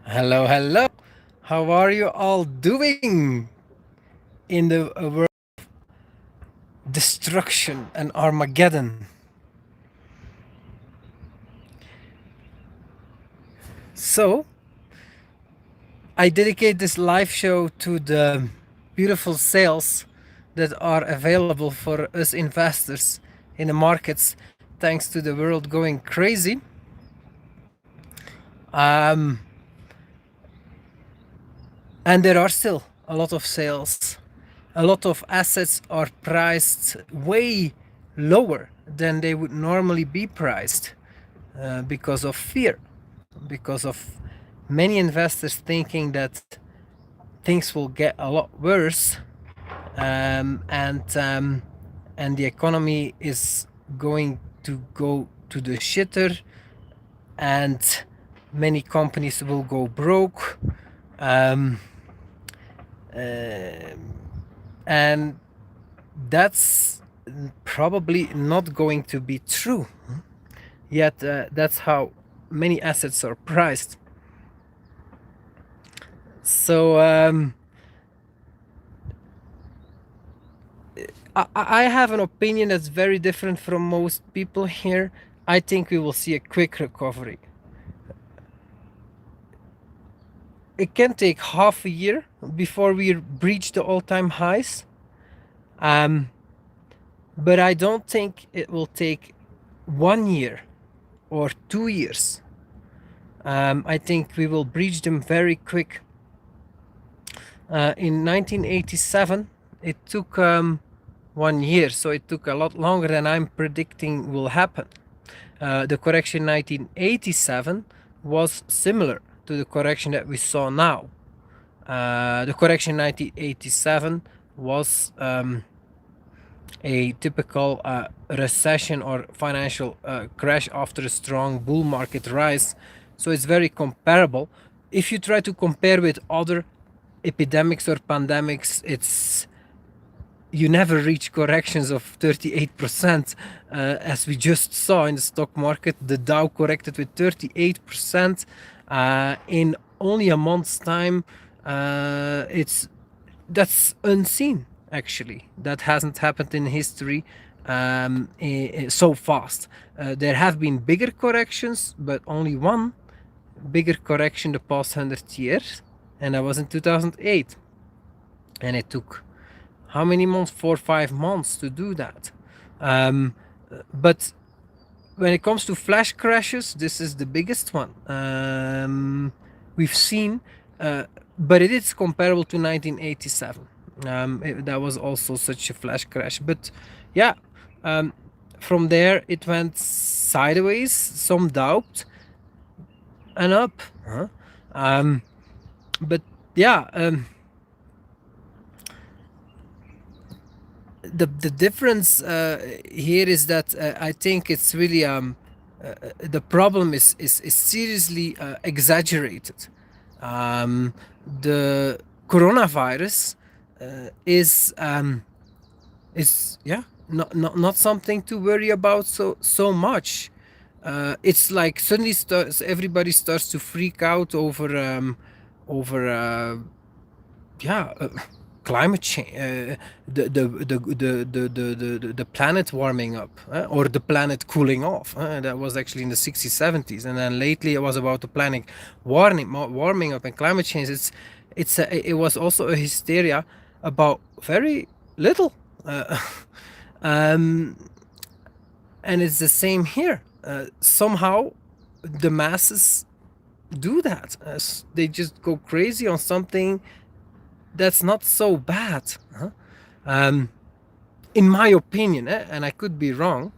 Hello, hello. How are you all doing in the world of destruction and Armageddon? So, I dedicate this live show to the beautiful sales that are available for us investors in the markets thanks to the world going crazy. Um, and there are still a lot of sales. A lot of assets are priced way lower than they would normally be priced because of fear, because of many investors thinking that things will get a lot worse, and the economy is going to go to the shitter, and many companies will go broke. Um, uh, and that's probably not going to be true. Yet that's how many assets are priced. So I have an opinion that's very different from most people here. I think we will see a quick recovery. It can take half a year before we breach the all-time highs. But I don't think it will take 1 year or 2 years. I think we will breach them very quick. In 1987, it took 1 year, so it took a lot longer than I'm predicting will happen. The correction in 1987 was similar to the correction that we saw now. The correction in 1987 was a typical recession or financial crash after a strong bull market rise. So it's very comparable. If you try to compare with other epidemics or pandemics, you never reach corrections of 38%, as we just saw in the stock market. The Dow corrected with 38% in only a month's time. That's unseen. Actually, that hasn't happened in history so fast. There have been bigger corrections, but only one bigger correction the past 100 years, and that was in 2008. And it took how many months? 4 or 5 months to do that. But when it comes to flash crashes, this is the biggest one we've seen, but it is comparable to 1987. That was also such a flash crash. But yeah, from there it went sideways, some doubt, and up. But yeah, the difference here is that I think it's really the problem is seriously exaggerated. The coronavirus is yeah, not something to worry about so much. It's like suddenly everybody starts to freak out over yeah, climate change, the planet warming up, or the planet cooling off. That was actually in the 60s, 70s, and then lately it was about the planet warming up and climate change. It was also a hysteria about very little, and it's the same here. Somehow, the masses do that. They just go crazy on something that's not so bad, in my opinion, and I could be wrong.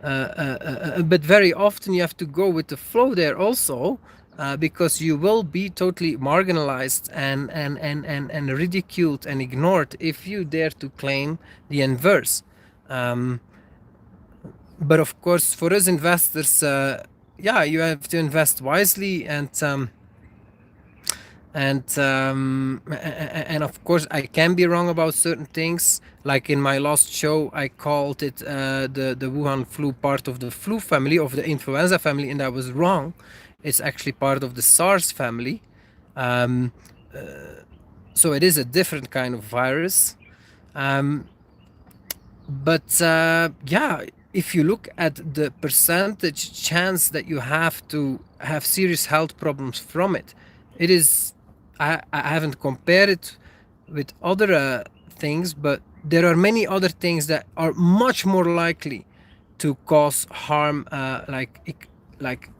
But very often you have to go with the flow there also, because you will be totally marginalized and ridiculed and ignored if you dare to claim the inverse. But of course, for us investors, yeah, you have to invest wisely, and of course I can be wrong about certain things. Like in my last show, I called it the Wuhan flu part of the flu family, of the influenza family, and I was wrong. It's actually part of the SARS family. Um, so it is a different kind of virus. But yeah, if you look at the percentage chance that you have to have serious health problems from it, it is, I haven't compared it with other things, but there are many other things that are much more likely to cause harm, like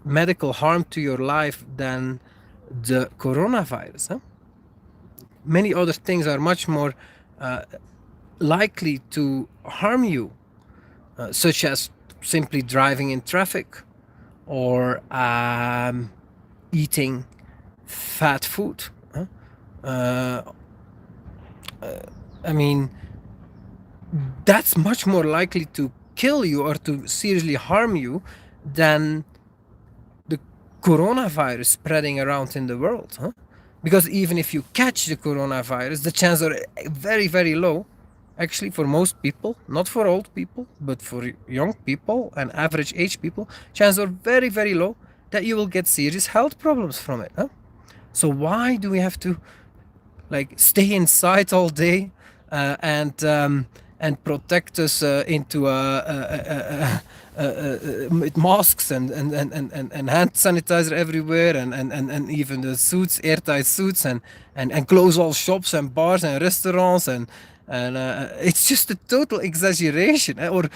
medical harm to your life than the coronavirus. Huh? Many other things are much more likely to harm you, such as simply driving in traffic or eating fat food. Huh? Uh, I mean, that's much more likely to kill you or to seriously harm you than the coronavirus spreading around in the world. Huh? Because even if you catch the coronavirus, the chances are very, very low. Actually, for most people, not for old people, but for young people and average age people, chances are very, very low that you will get serious health problems from it. Huh? So why do we have to like stay inside all day and protect us into with masks and hand sanitizer everywhere and even the suits, airtight suits, and close all shops and bars and restaurants and it's just a total exaggeration, or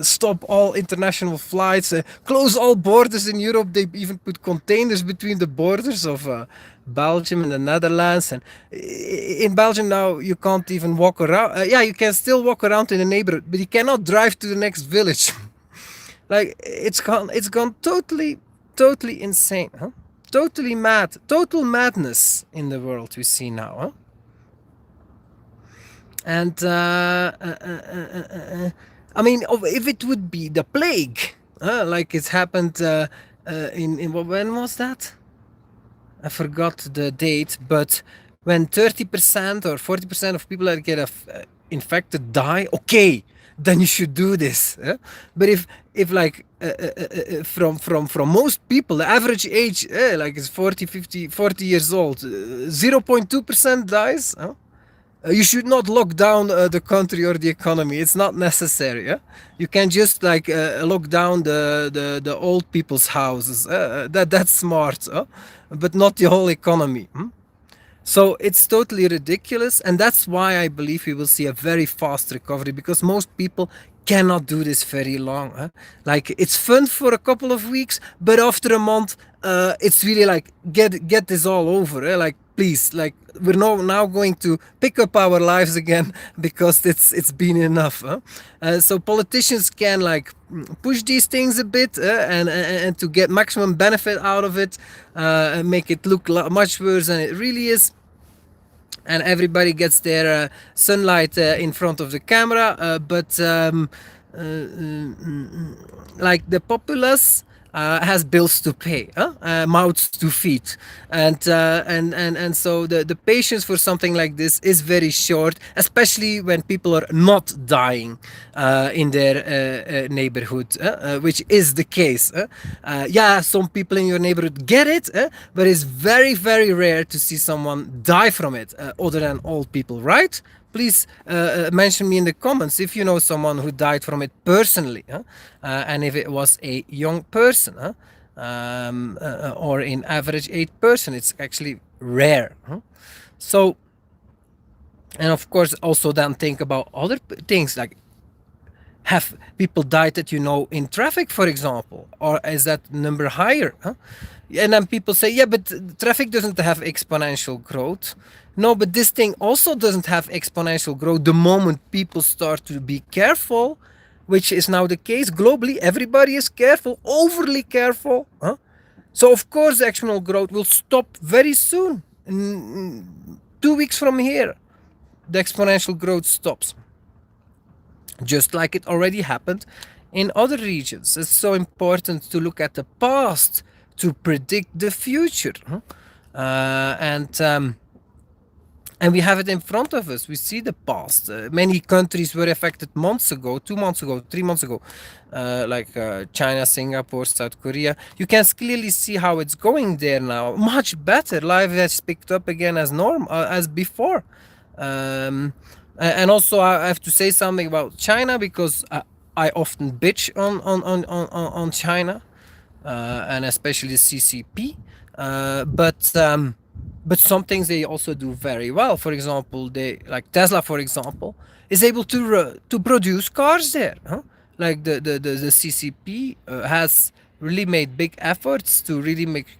stop all international flights, close all borders in Europe. They even put containers between the borders of Belgium and the Netherlands. And in Belgium now you can't even walk around. Yeah, you can still walk around in the neighborhood, but you cannot drive to the next village. Like it's gone totally insane, huh? Totally mad, total madness in the world we see now, huh? And I mean, if it would be the plague, like it's happened in when was that? I forgot the date, but when 30% or 40% of people that get infected die, okay, then you should do this. But if like from most people, the average age like is 40 years old, 0.2% dies. You should not lock down the country or the economy. It's not necessary. You can just like lock down the old people's houses. That's smart, but not the whole economy. So it's totally ridiculous, and that's why I believe we will see a very fast recovery, because most people cannot do this very long. Like it's fun for a couple of weeks, but after a month, it's really like get this all over. Like please, like we're now going to pick up our lives again because it's been enough. So politicians can like push these things a bit and to get maximum benefit out of it, and make it look much worse than it really is. And everybody gets their sunlight in front of the camera, but like the populace has bills to pay, mouths to feed, and so the patience for something like this is very short, especially when people are not dying in their neighborhood, which is the case. Yeah, some people in your neighborhood get it, but it's very, very rare to see someone die from it, other than old people, right? Please mention me in the comments if you know someone who died from it personally, and if it was a young person, or an average age person. It's actually rare. So, and of course also then think about other things, like have people died that you know in traffic, for example, or is that number higher? And then people say, yeah, but traffic doesn't have exponential growth. No, but this thing also doesn't have exponential growth the moment people start to be careful, which is now the case globally. Everybody is careful, overly careful. So of course the exponential growth will stop very soon. In 2 weeks from here, the exponential growth stops. Just like it already happened in other regions. It's so important to look at the past to predict the future. And we have it in front of us. We see the past. Many countries were affected months ago, 2 months ago, 3 months ago, like China, Singapore, South Korea. You can clearly see how it's going there now. Much better. Life has picked up again as as before. And also, I have to say something about China because I often bitch on China, and especially the CCP. But some things they also do very well. For example, they like Tesla, for example, is able to produce cars there. Huh? Like the CCP has really made big efforts to really make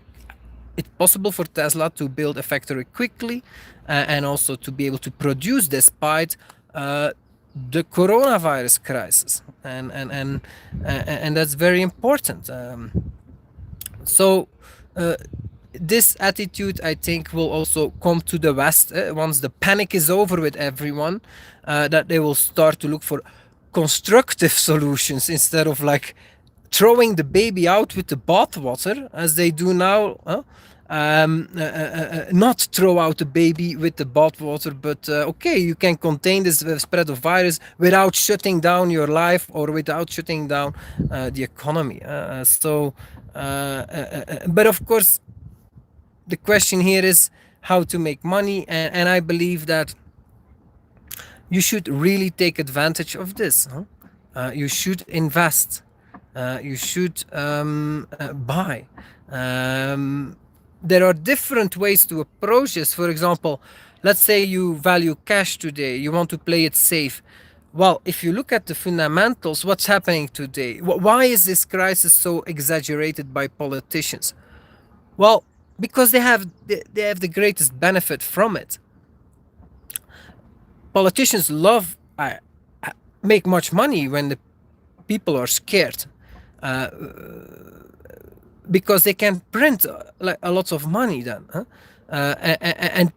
it possible for Tesla to build a factory quickly, and also to be able to produce despite the coronavirus crisis, and that's very important. So this attitude, I think, will also come to the West once the panic is over with everyone, that they will start to look for constructive solutions instead of like throwing the baby out with the bathwater as they do now. Not throw out the baby with the bathwater, but okay, you can contain this spread of virus without shutting down your life or without shutting down the economy. But of course, the question here is how to make money, and I believe that you should really take advantage of this. You should invest. You should buy. There are different ways to approach this. For example, let's say you value cash today, you want to play it safe. Well, if you look at the fundamentals, what's happening today? Why is this crisis so exaggerated by politicians? Well, because they have the greatest benefit from it. Politicians love make much money when the people are scared, because they can print like a lot of money then, and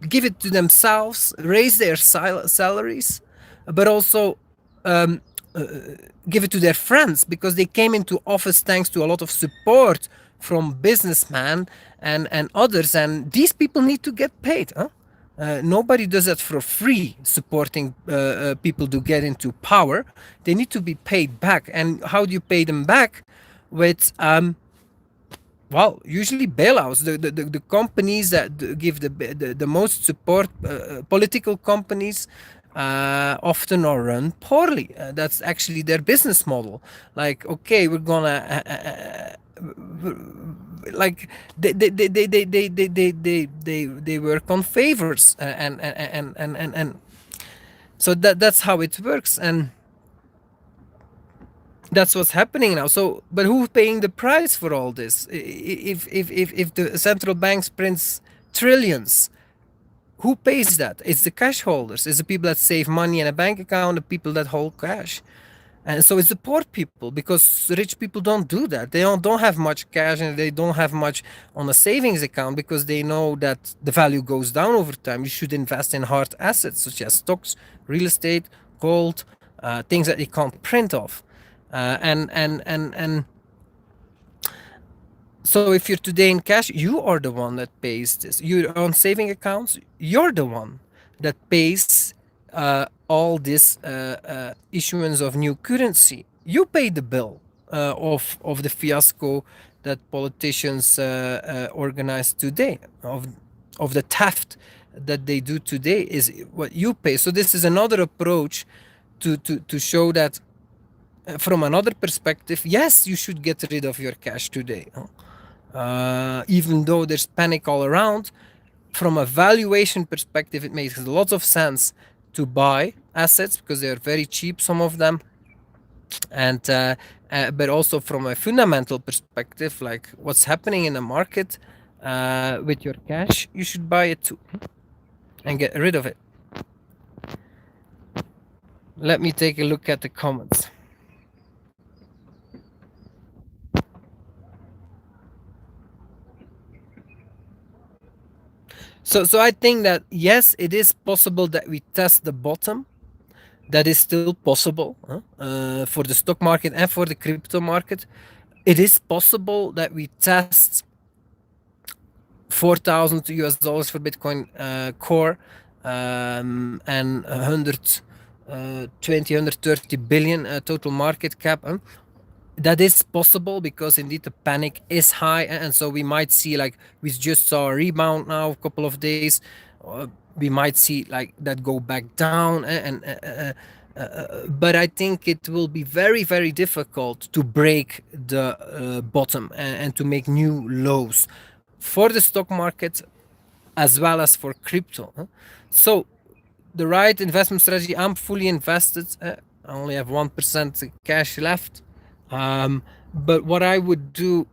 give it to themselves, raise their salaries, but also give it to their friends because they came into office thanks to a lot of support from businessmen and others, and these people need to get paid. Nobody does that for free, supporting people to get into power. They need to be paid back. And how do you pay them back? With well, usually bailouts. The companies that give the most support, political companies, often are run poorly. That's actually their business model. Like, okay, we're gonna like they work on favors, and so that's how it works, and that's what's happening now. So, but who's paying the price for all this? If the central banks prints trillions, who pays that? It's the cash holders. It's the people that save money in a bank account, the people that hold cash. And so it's the poor people, because rich people don't do that. They don't have much cash, and they don't have much on a savings account because they know that the value goes down over time. You should invest in hard assets such as stocks, real estate, gold, things that you can't print off. And so if you're today in cash, you are the one that pays this. You're on saving accounts, you're the one that pays all this issuance of new currency. You pay the bill of the fiasco that politicians organize today, of the theft that they do today, is what you pay. So this is another approach to show that from another perspective, yes, you should get rid of your cash today. Even though there's panic all around, from a valuation perspective, it makes a lot of sense to buy assets because they are very cheap, some of them. And but also from a fundamental perspective, like what's happening in the market with your cash, you should buy it too and get rid of it. Let me take a look at the comments. So I think that yes, it is possible that we test the bottom. That is still possible for the stock market and for the crypto market. It is possible that we test $4,000 for Bitcoin core, and 130 billion total market cap. That is possible because indeed the panic is high, and so we might see, like we just saw a rebound now a couple of days. We might see like that go back down, but I think it will be very, very difficult to break the bottom and to make new lows for the stock market as well as for crypto. So the right investment strategy, I'm fully invested. I only have 1% cash left. But what I would do,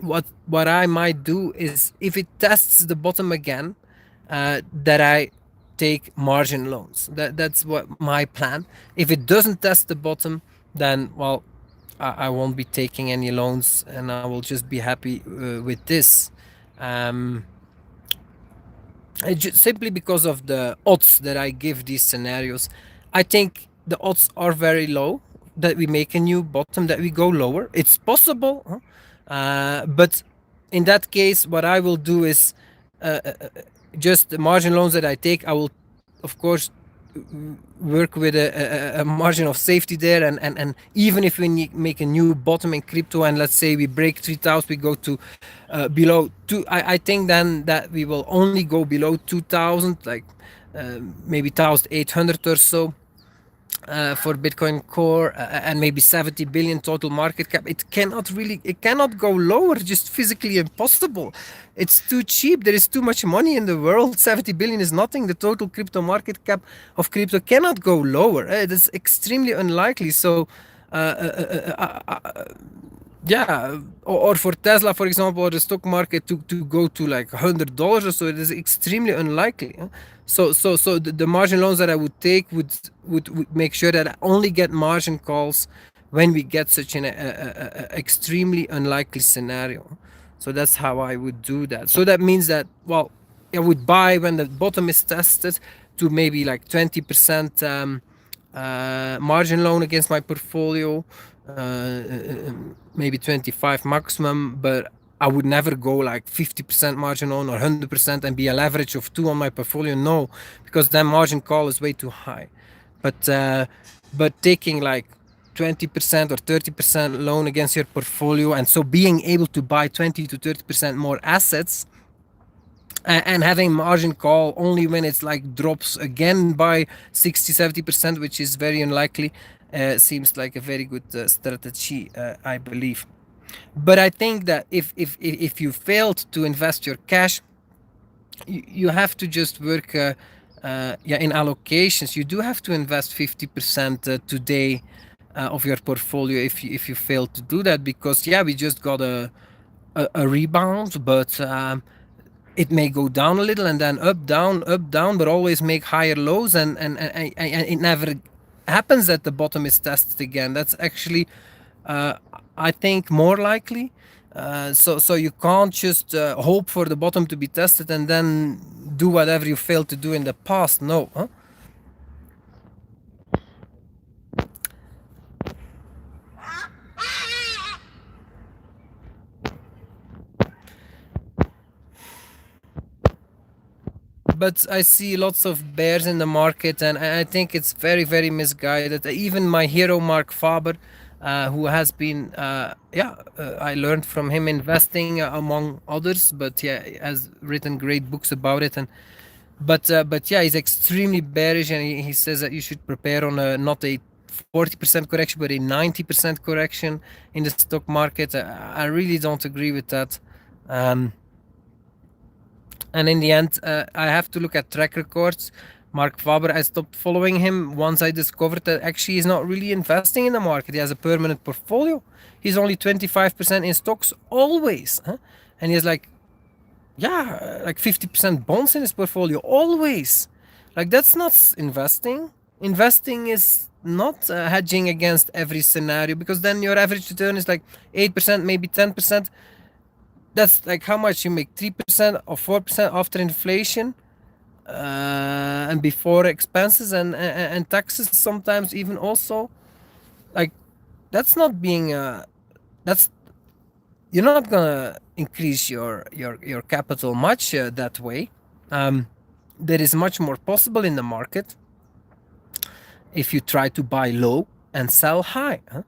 what I might do is, if it tests the bottom again, that I take margin loans. That's what my plan. If it doesn't test the bottom, then well, I won't be taking any loans, and I will just be happy with this. Simply because of the odds that I give these scenarios, I think the odds are very low that we make a new bottom, that we go lower. It's possible, but in that case, what I will do is just the margin loans that I take, I will, of course, work with a margin of safety there, and even if we make a new bottom in crypto, and let's say we break 3,000, we go to below 2, I think then that we will only go below 2,000, like maybe 1,800 or so for Bitcoin core, and maybe 70 billion total market cap. It cannot go lower, just physically impossible. It's too cheap. There is too much money in the world. 70 billion is nothing. The total crypto market cap of crypto cannot go lower. It is extremely unlikely. So yeah, or for Tesla, for example, or the stock market to go to like $100 or so, it is extremely unlikely. So the margin loans that I would take would make sure that I only get margin calls when we get such an extremely unlikely scenario. So that's how I would do that. So that means that, well, I would buy when the bottom is tested to maybe like 20% margin loan against my portfolio, maybe 25 maximum, but I would never go like 50% margin on or 100% and be a leverage of 2 on my portfolio. No, because that margin call is way too high. But taking like 20% or 30% loan against your portfolio, and so being able to buy 20 to 30% more assets, and having margin call only when it's like drops again by 60-70%, which is very unlikely, seems like a very good strategy, I believe. But I think that if you failed to invest your cash, you have to just work in allocations. You do have to invest 50% today of your portfolio if you fail to do that, because we just got a rebound, but it may go down a little and then up down, but always make higher lows, and it never happens that the bottom is tested again. That's actually I think more likely. So you can't just hope for the bottom to be tested and then do whatever you failed to do in the past. No. But I see lots of bears in the market, and I think it's very, very misguided. Even my hero Mark Faber, who has been I learned from him investing among others, but has written great books about it. And but he's extremely bearish, and he says that you should prepare on not a 40% correction but a 90% correction in the stock market. I really don't agree with that. And in the end, I have to look at track records. Mark Faber, I stopped following him once I discovered that actually he's not really investing in the market. He has a permanent portfolio. He's only 25% in stocks always. And he has like 50% bonds in his portfolio always. Like, that's not investing. Investing is not hedging against every scenario, because then your average return is like 8%, maybe 10%. That's like how much you make, 3% or 4% after inflation, and before expenses and taxes sometimes even also. Like, that's not being that's you're not gonna increase your capital much that way. There is much more possible in the market if you try to buy low and sell high, huh?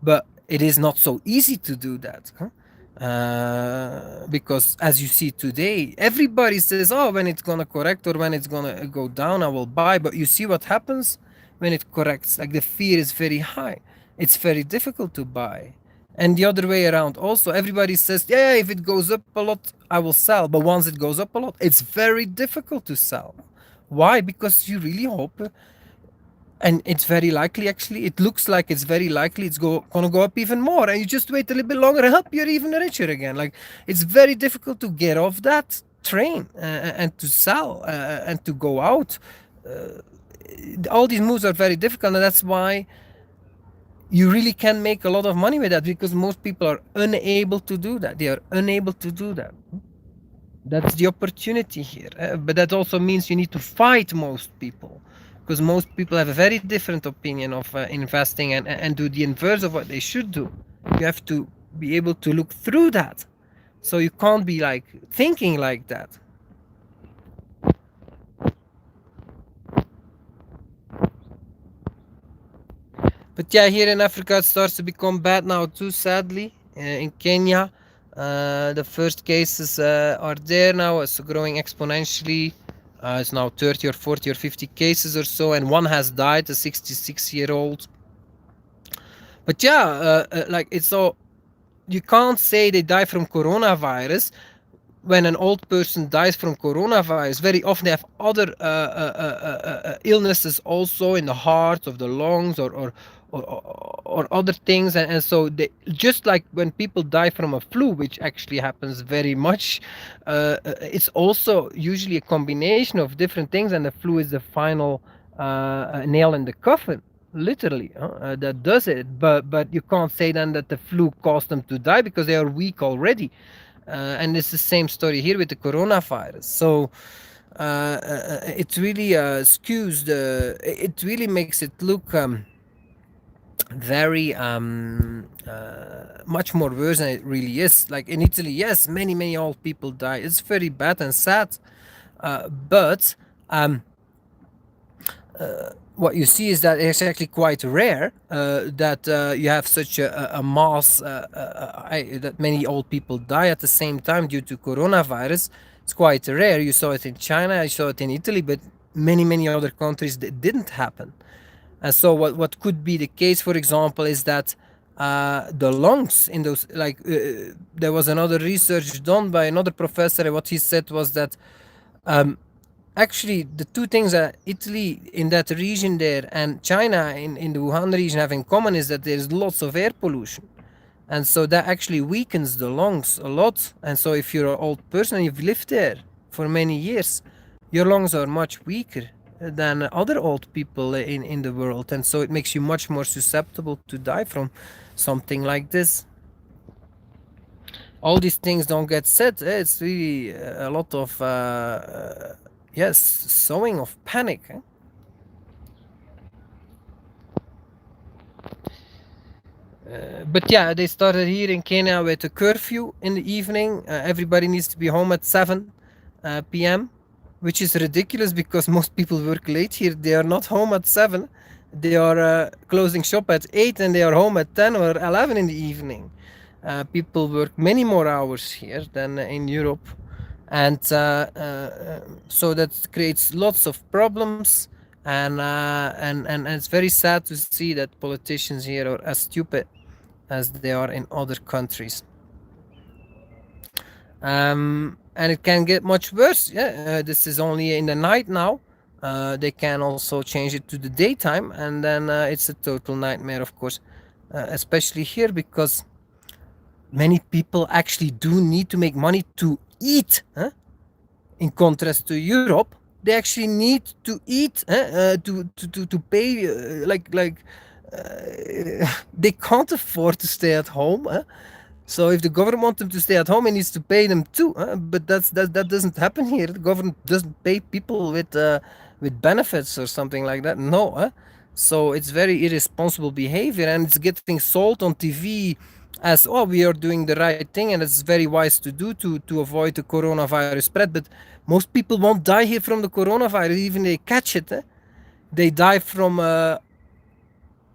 But it is not so easy to do that, huh? Because as you see today, everybody says, "Oh, when it's gonna correct or when it's gonna go down, I will buy." But you see what happens when it corrects. Like the fear is very high. It's very difficult to buy. And the other way around, also, everybody says, "Yeah, if it goes up a lot, I will sell." But once it goes up a lot, it's very difficult to sell. Why? Because you really hope, and it's very likely, actually it looks like it's very likely it's gonna go up even more, and you just wait a little bit longer and up you're even richer again. Like, it's very difficult to get off that train and to sell and to go out. All these moves are very difficult, and that's why you really can make a lot of money with that, because most people are unable to do that. They are unable to do that. That's the opportunity here. But that also means you need to fight most people, because most people have a very different opinion of investing and do the inverse of what they should do. You have to be able to look through that. So you can't be like thinking like that. But yeah, here in Africa it starts to become bad now too, sadly. In Kenya, the first cases are there now. It's growing exponentially. It's now 30 or 40 or 50 cases or so, and one has died, a 66-year-old. But yeah, like, it's so, you can't say they die from coronavirus. When an old person dies from coronavirus, very often they have other illnesses also in the heart, of the lungs, or other things, and so they, just like when people die from a flu, which actually happens very much, it's also usually a combination of different things, and the flu is the final nail in the coffin, literally, that does it. But you can't say then that the flu caused them to die, because they are weak already. And it's the same story here with the coronavirus. So it really skews the. It really makes it look very much more worse than it really is. Like in Italy, yes, many old people die. It's very bad and sad. But what you see is that it's actually quite rare that you have such a mass that many old people die at the same time due to coronavirus. It's quite rare. You saw it in China, you saw it in Italy, but many other countries that didn't happen. And so what could be the case, for example, is that the lungs in those, like, there was another research done by another professor, and what he said was that actually the two things that Italy in that region there and China in the Wuhan region have in common is that there's lots of air pollution, and so that actually weakens the lungs a lot. And so if you're an old person and you've lived there for many years, your lungs are much weaker than other old people in the world, and so it makes you much more susceptible to die from something like this. All these things don't get said. It's really a lot of yes, sowing of panic. But yeah, they started here in Kenya with a curfew in the evening. Everybody needs to be home at 7 p.m., which is ridiculous because most people work late here. They are not home at 7. They are closing shop at 8 and they are home at 10 or 11 in the evening. People work many more hours here than in Europe. And so that creates lots of problems. And it's very sad to see that politicians here are as stupid as they are in other countries. And it can get much worse. Yeah, this is only in the night now. They can also change it to the daytime, and then it's a total nightmare, of course, especially here because many people actually do need to make money to eat. In contrast to Europe, they actually need to eat to pay they can't afford to stay at home. So if the government wants them to stay at home, it needs to pay them too. But that doesn't happen here. The government doesn't pay people with benefits or something like that. No. So it's very irresponsible behavior, and it's getting sold on TV as, oh, we are doing the right thing and it's very wise to do to avoid the coronavirus spread. But most people won't die here from the coronavirus, even they catch it. They die from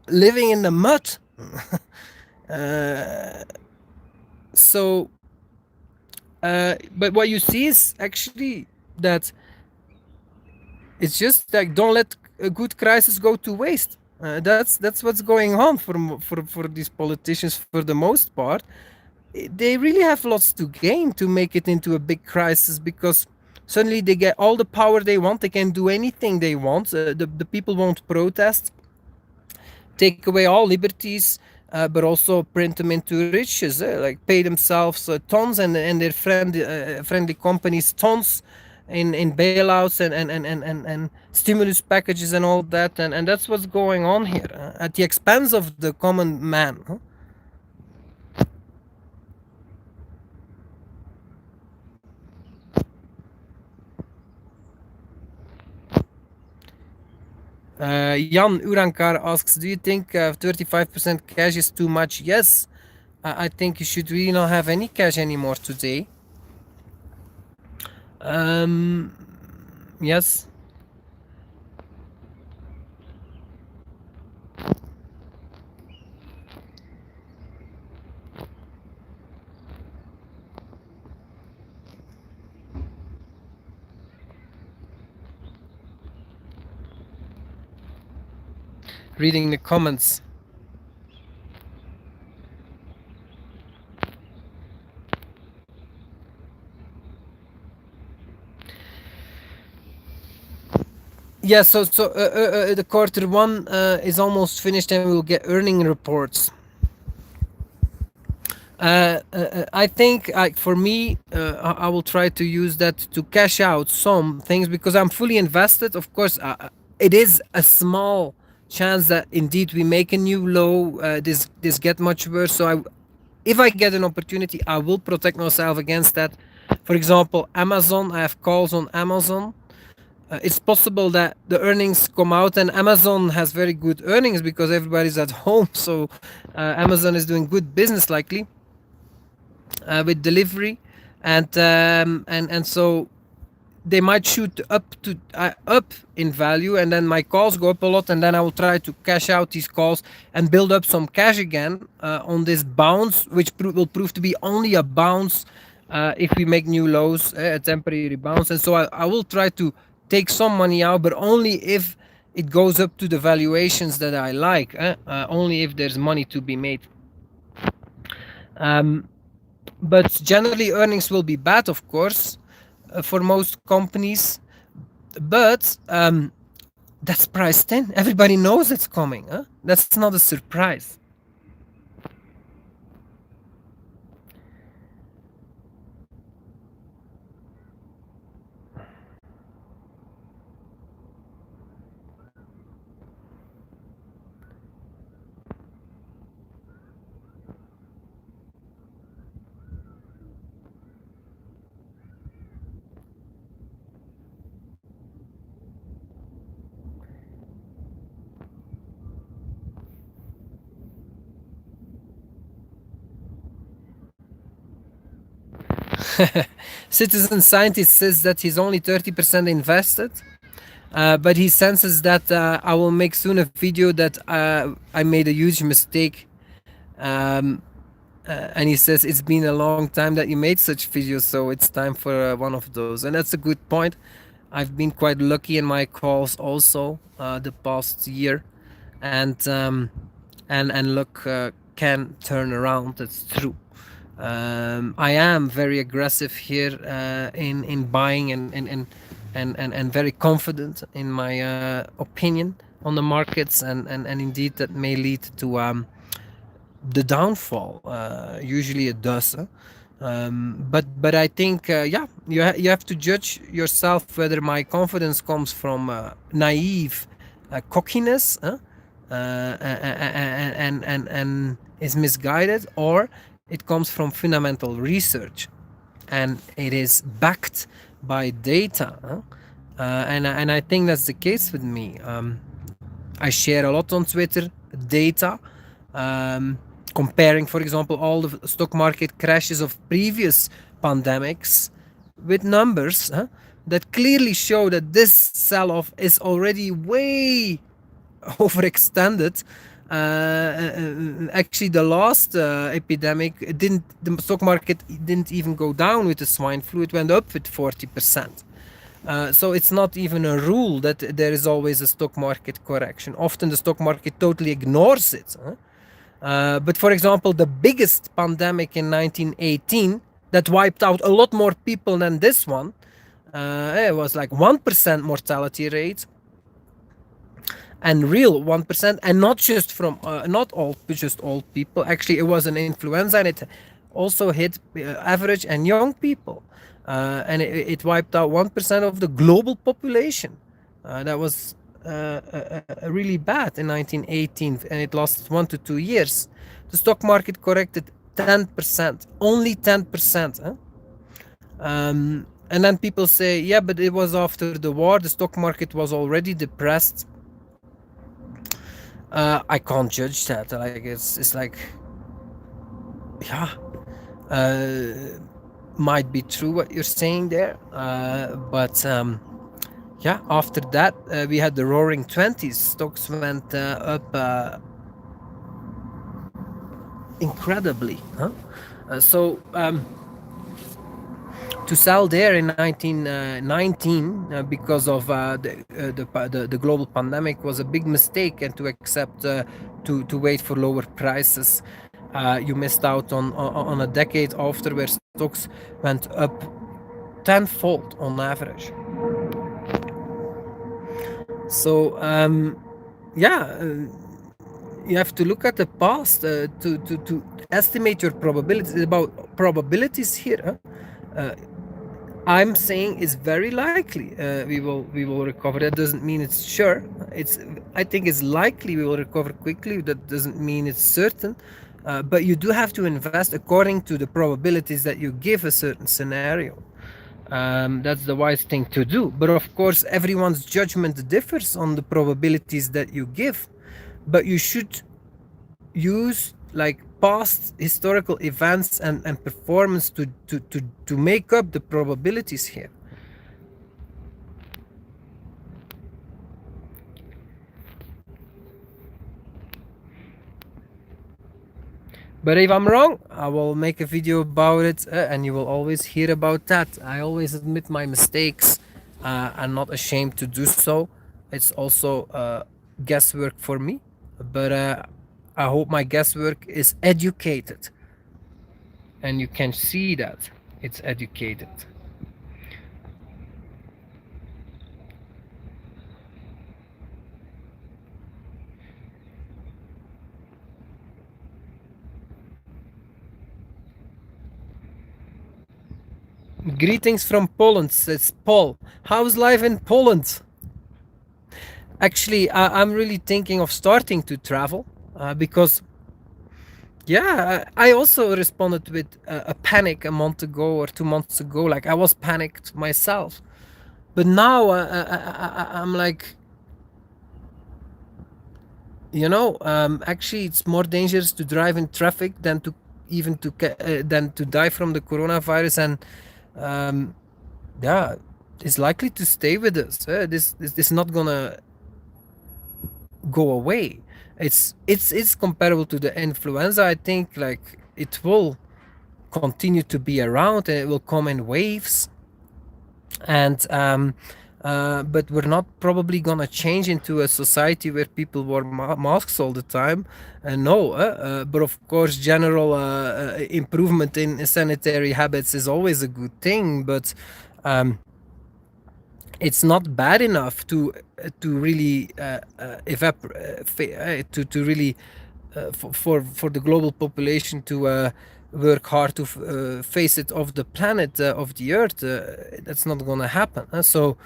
living in the mud. uh, so, but what you see is actually that it's just like, don't let a good crisis go to waste. That's what's going on for these politicians for the most part. They really have lots to gain to make it into a big crisis, because suddenly they get all the power they want. They can do anything they want. The people won't protest, take away all liberties, but also print them into riches, like pay themselves tons, and their friendly companies tons in bailouts and stimulus packages and all that, and that's what's going on here, at the expense of the common man. Jan Urankar asks, do you think 35% cash is too much? Yes, I think you should really not have any cash anymore today. Yes. Reading the comments. Yeah, so the quarter one is almost finished, and we'll get earning reports. I think, for me, I will try to use that to cash out some things, because I'm fully invested. Of course, it is a small chance that indeed we make a new low. This get much worse. So if I get an opportunity, I will protect myself against that. For example, Amazon. I have calls on Amazon. It's possible that the earnings come out, and Amazon has very good earnings because everybody's at home. So Amazon is doing good business, likely, with delivery, and so they might shoot up in value, and then my calls go up a lot, and then I will try to cash out these calls and build up some cash again on this bounce, which will prove to be only a bounce. If we make new lows, a temporary bounce, and so I will try to take some money out, but only if it goes up to the valuations that I like. Only if there's money to be made. But generally, earnings will be bad, of course, for most companies. But that's priced in. Everybody knows it's coming. That's not a surprise. Citizen Scientist says that he's only 30% invested, but he senses that I will make soon a video that I made a huge mistake. And he says it's been a long time that you made such videos, so it's time for one of those. And that's a good point. I've been quite lucky in my calls also the past year, and luck can turn around. That's true. I am very aggressive here in buying, and very confident in my opinion on the markets, and indeed that may lead to the downfall. Usually it does. But I think you have to judge yourself whether my confidence comes from naive cockiness, and is misguided, or it comes from fundamental research, and it is backed by data. And I think that's the case with me. I share a lot on Twitter data. comparing, for example, all the stock market crashes of previous pandemics with numbers that clearly show that this sell-off is already way overextended. Actually, the last epidemic didn't. The stock market didn't even go down with the swine flu; it went up with 40%. So it's not even a rule that there is always a stock market correction. Often the stock market totally ignores it. But for example, the biggest pandemic in 1918 that wiped out a lot more people than this one, it was like 1% mortality rate, and real 1%, and not just from not all just old people. Actually, it was an influenza, and it also hit average and young people, and it wiped out 1% of the global population. That was really bad in 1918, and it lasted 1 to 2 years. The stock market corrected 10%, only 10%. And then people say, yeah, but it was after the war, the stock market was already depressed. I can't judge that. Like it's like, yeah, might be true what you're saying there, but yeah. After that, we had the Roaring Twenties. Stocks went up incredibly. So to sell there in 1919 because of the global pandemic was a big mistake, and to accept to wait for lower prices, you missed out on a decade after where stocks went up tenfold on average. So yeah, you have to look at the past to estimate your probabilities. It's about probabilities here. I'm saying it's very likely we will recover. That doesn't mean it's sure. I think it's likely we will recover quickly. That doesn't mean it's certain. But you do have to invest according to the probabilities that you give a certain scenario. That's the wise thing to do. But of course, everyone's judgment differs on the probabilities that you give. But you should use like past historical events and performance to make up the probabilities here. But if I'm wrong, I will make a video about it, and you will always hear about that. I always admit my mistakes. I'm not ashamed to do so. It's also guesswork for me, but I hope my guesswork is educated, and you can see that it's educated. Greetings from Poland, says Paul. How's life in Poland? Actually, I'm really thinking of starting to travel because, yeah, I also responded with a panic a month ago or 2 months ago. Like, I was panicked myself. But now I'm like, actually, it's more dangerous to drive in traffic than to die from the coronavirus. And yeah, it's likely to stay with us. This is not gonna go away. It's comparable to the influenza. I think like it will continue to be around, and it will come in waves. And but we're not probably gonna change into a society where people wear masks all the time. No, but of course, general improvement in sanitary habits is always a good thing. But it's not bad enough to really to really for the global population to work hard to face it off the planet of the earth. That's not gonna happen. So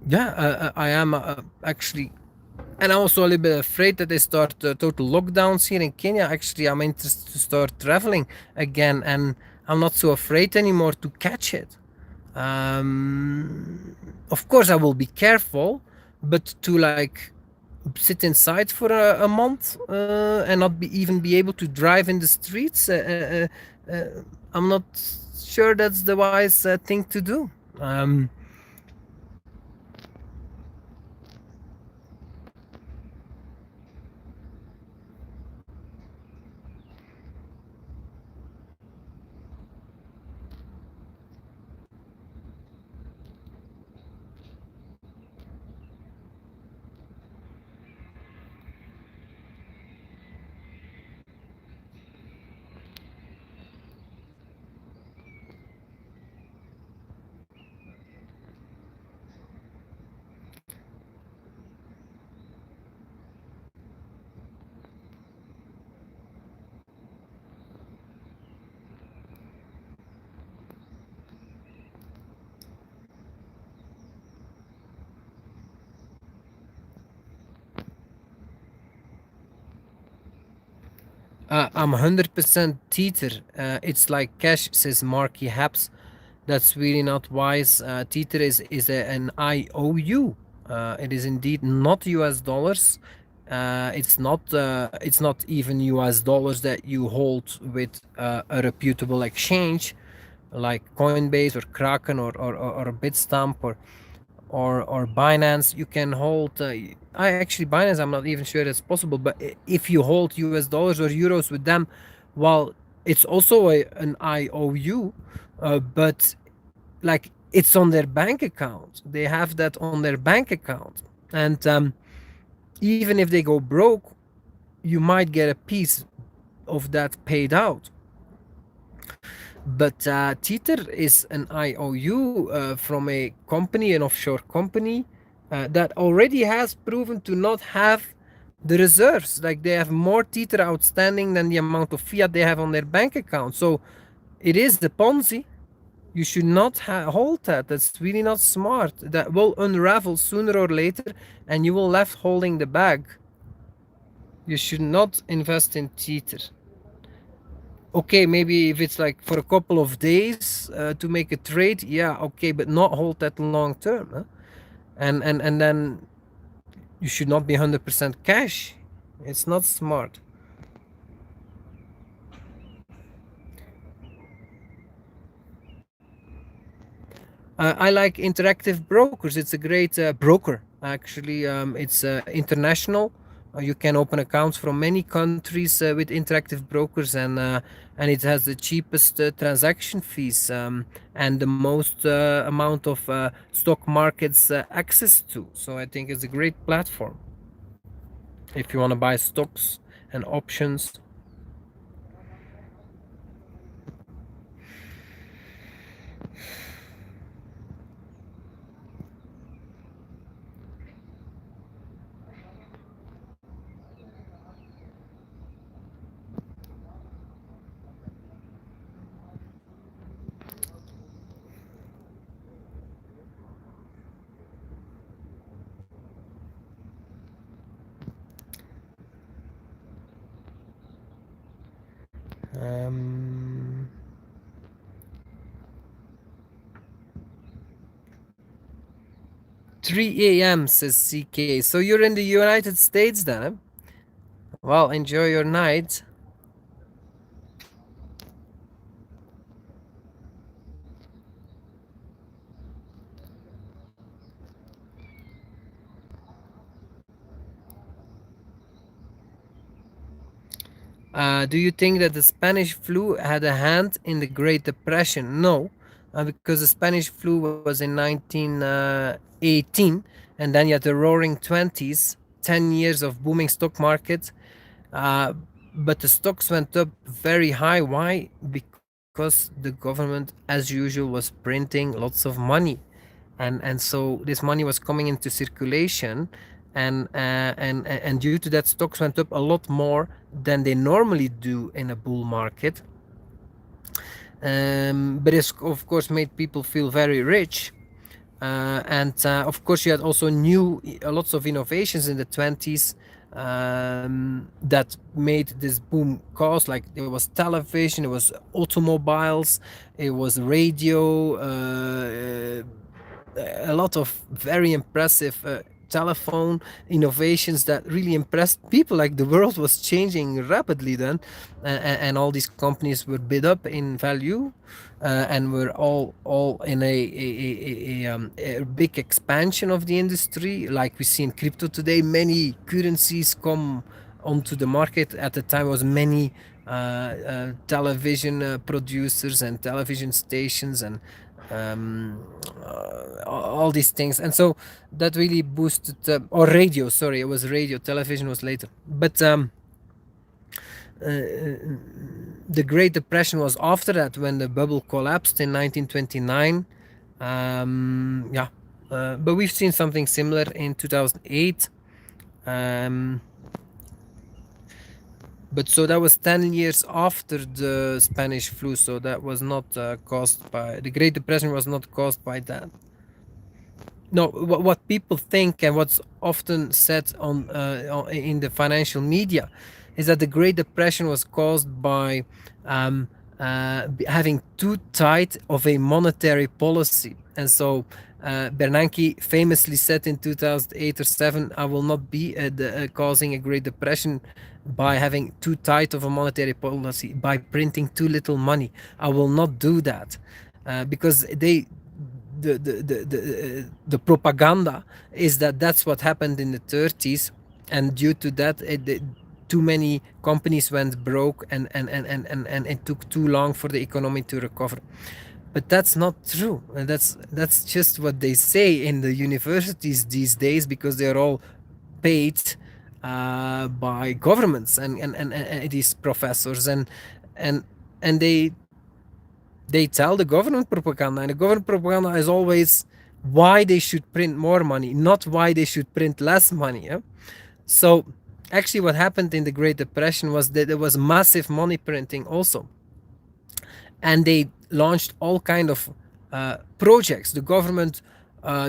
yeah, I am actually, and I'm also a little bit afraid that they start total lockdowns here in Kenya. Actually, I'm interested to start traveling again, and I'm not so afraid anymore to catch it. Of course, I will be careful, but to like sit inside for a month and not even be able to drive in the streets. I'm not sure that's the wise thing to do. I'm 100% Tether. It's like cash, says Marky Haps. That's really not wise. Tether is an IOU. It is indeed not US dollars. It's not even US dollars that you hold with a reputable exchange like Coinbase or Kraken or Bitstamp or Binance. You can hold. I actually Binance. I'm not even sure that's possible. But if you hold US dollars or euros with them, well, it's also an IOU, but like it's on their bank account. They have that on their bank account, and even if they go broke, you might get a piece of that paid out. But Tether is an IOU from a company, an offshore company, that already has proven to not have the reserves. Like they have more Tether outstanding than the amount of fiat they have on their bank account. So it is the Ponzi. You should not hold that. That's really not smart. That will unravel sooner or later, and you will left holding the bag. You should not invest in Tether. Okay, maybe if it's like for a couple of days to make a trade, yeah, okay, but not hold that long term. Huh? And then you should not be 100% cash. It's not smart. I like Interactive Brokers. It's a great broker. Actually, it's international. You can open accounts from many countries with Interactive Brokers, and it has the cheapest transaction fees and the most amount of stock markets access to. So I think it's a great platform if you want to buy stocks and options. Um, 3 a.m. says CK. So you're in the United States then? Huh? Well, enjoy your night. Do you think that the Spanish flu had a hand in the Great Depression? No, because the Spanish flu was in 1918, and then you had the Roaring 20s, 10 years of booming stock market. But the stocks went up very high. Why? Because the government, as usual, was printing lots of money, and so this money was coming into circulation, and due to that, stocks went up a lot more than they normally do in a bull market. But it's of course made people feel very rich. And of course, you had also lots of innovations in the 20s that made this boom cause. Like there was television, it was automobiles, it was radio, a lot of very impressive telephone innovations that really impressed people. Like the world was changing rapidly then, and all these companies were bid up in value, and were all in a big expansion of the industry. Like we see in crypto today, many currencies come onto the market. At the time was many television producers and television stations and all these things, and so that really boosted or radio, sorry, it was radio, television was later. But the Great Depression was after that, when the bubble collapsed in 1929. But we've seen something similar in 2008. But so that was 10 years after the Spanish flu, so that was not caused by the Great Depression, was not caused by that. No, what people think and what's often said on in the financial media is that the Great Depression was caused by having too tight of a monetary policy. And so Bernanke famously said in 2008 or 7, I will not be causing a Great Depression by having too tight of a monetary policy, by printing too little money. I will not do that, because the propaganda is that that's what happened in the 30s, and due to that too many companies went broke, and it took too long for the economy to recover. But that's not true. That's just what they say in the universities these days, because they're all paid by governments and these professors, and they tell the government propaganda, and the government propaganda is always why they should print more money, not why they should print less money. Yeah? So actually what happened in the Great Depression was that there was massive money printing also, and they launched all kind of projects. The government,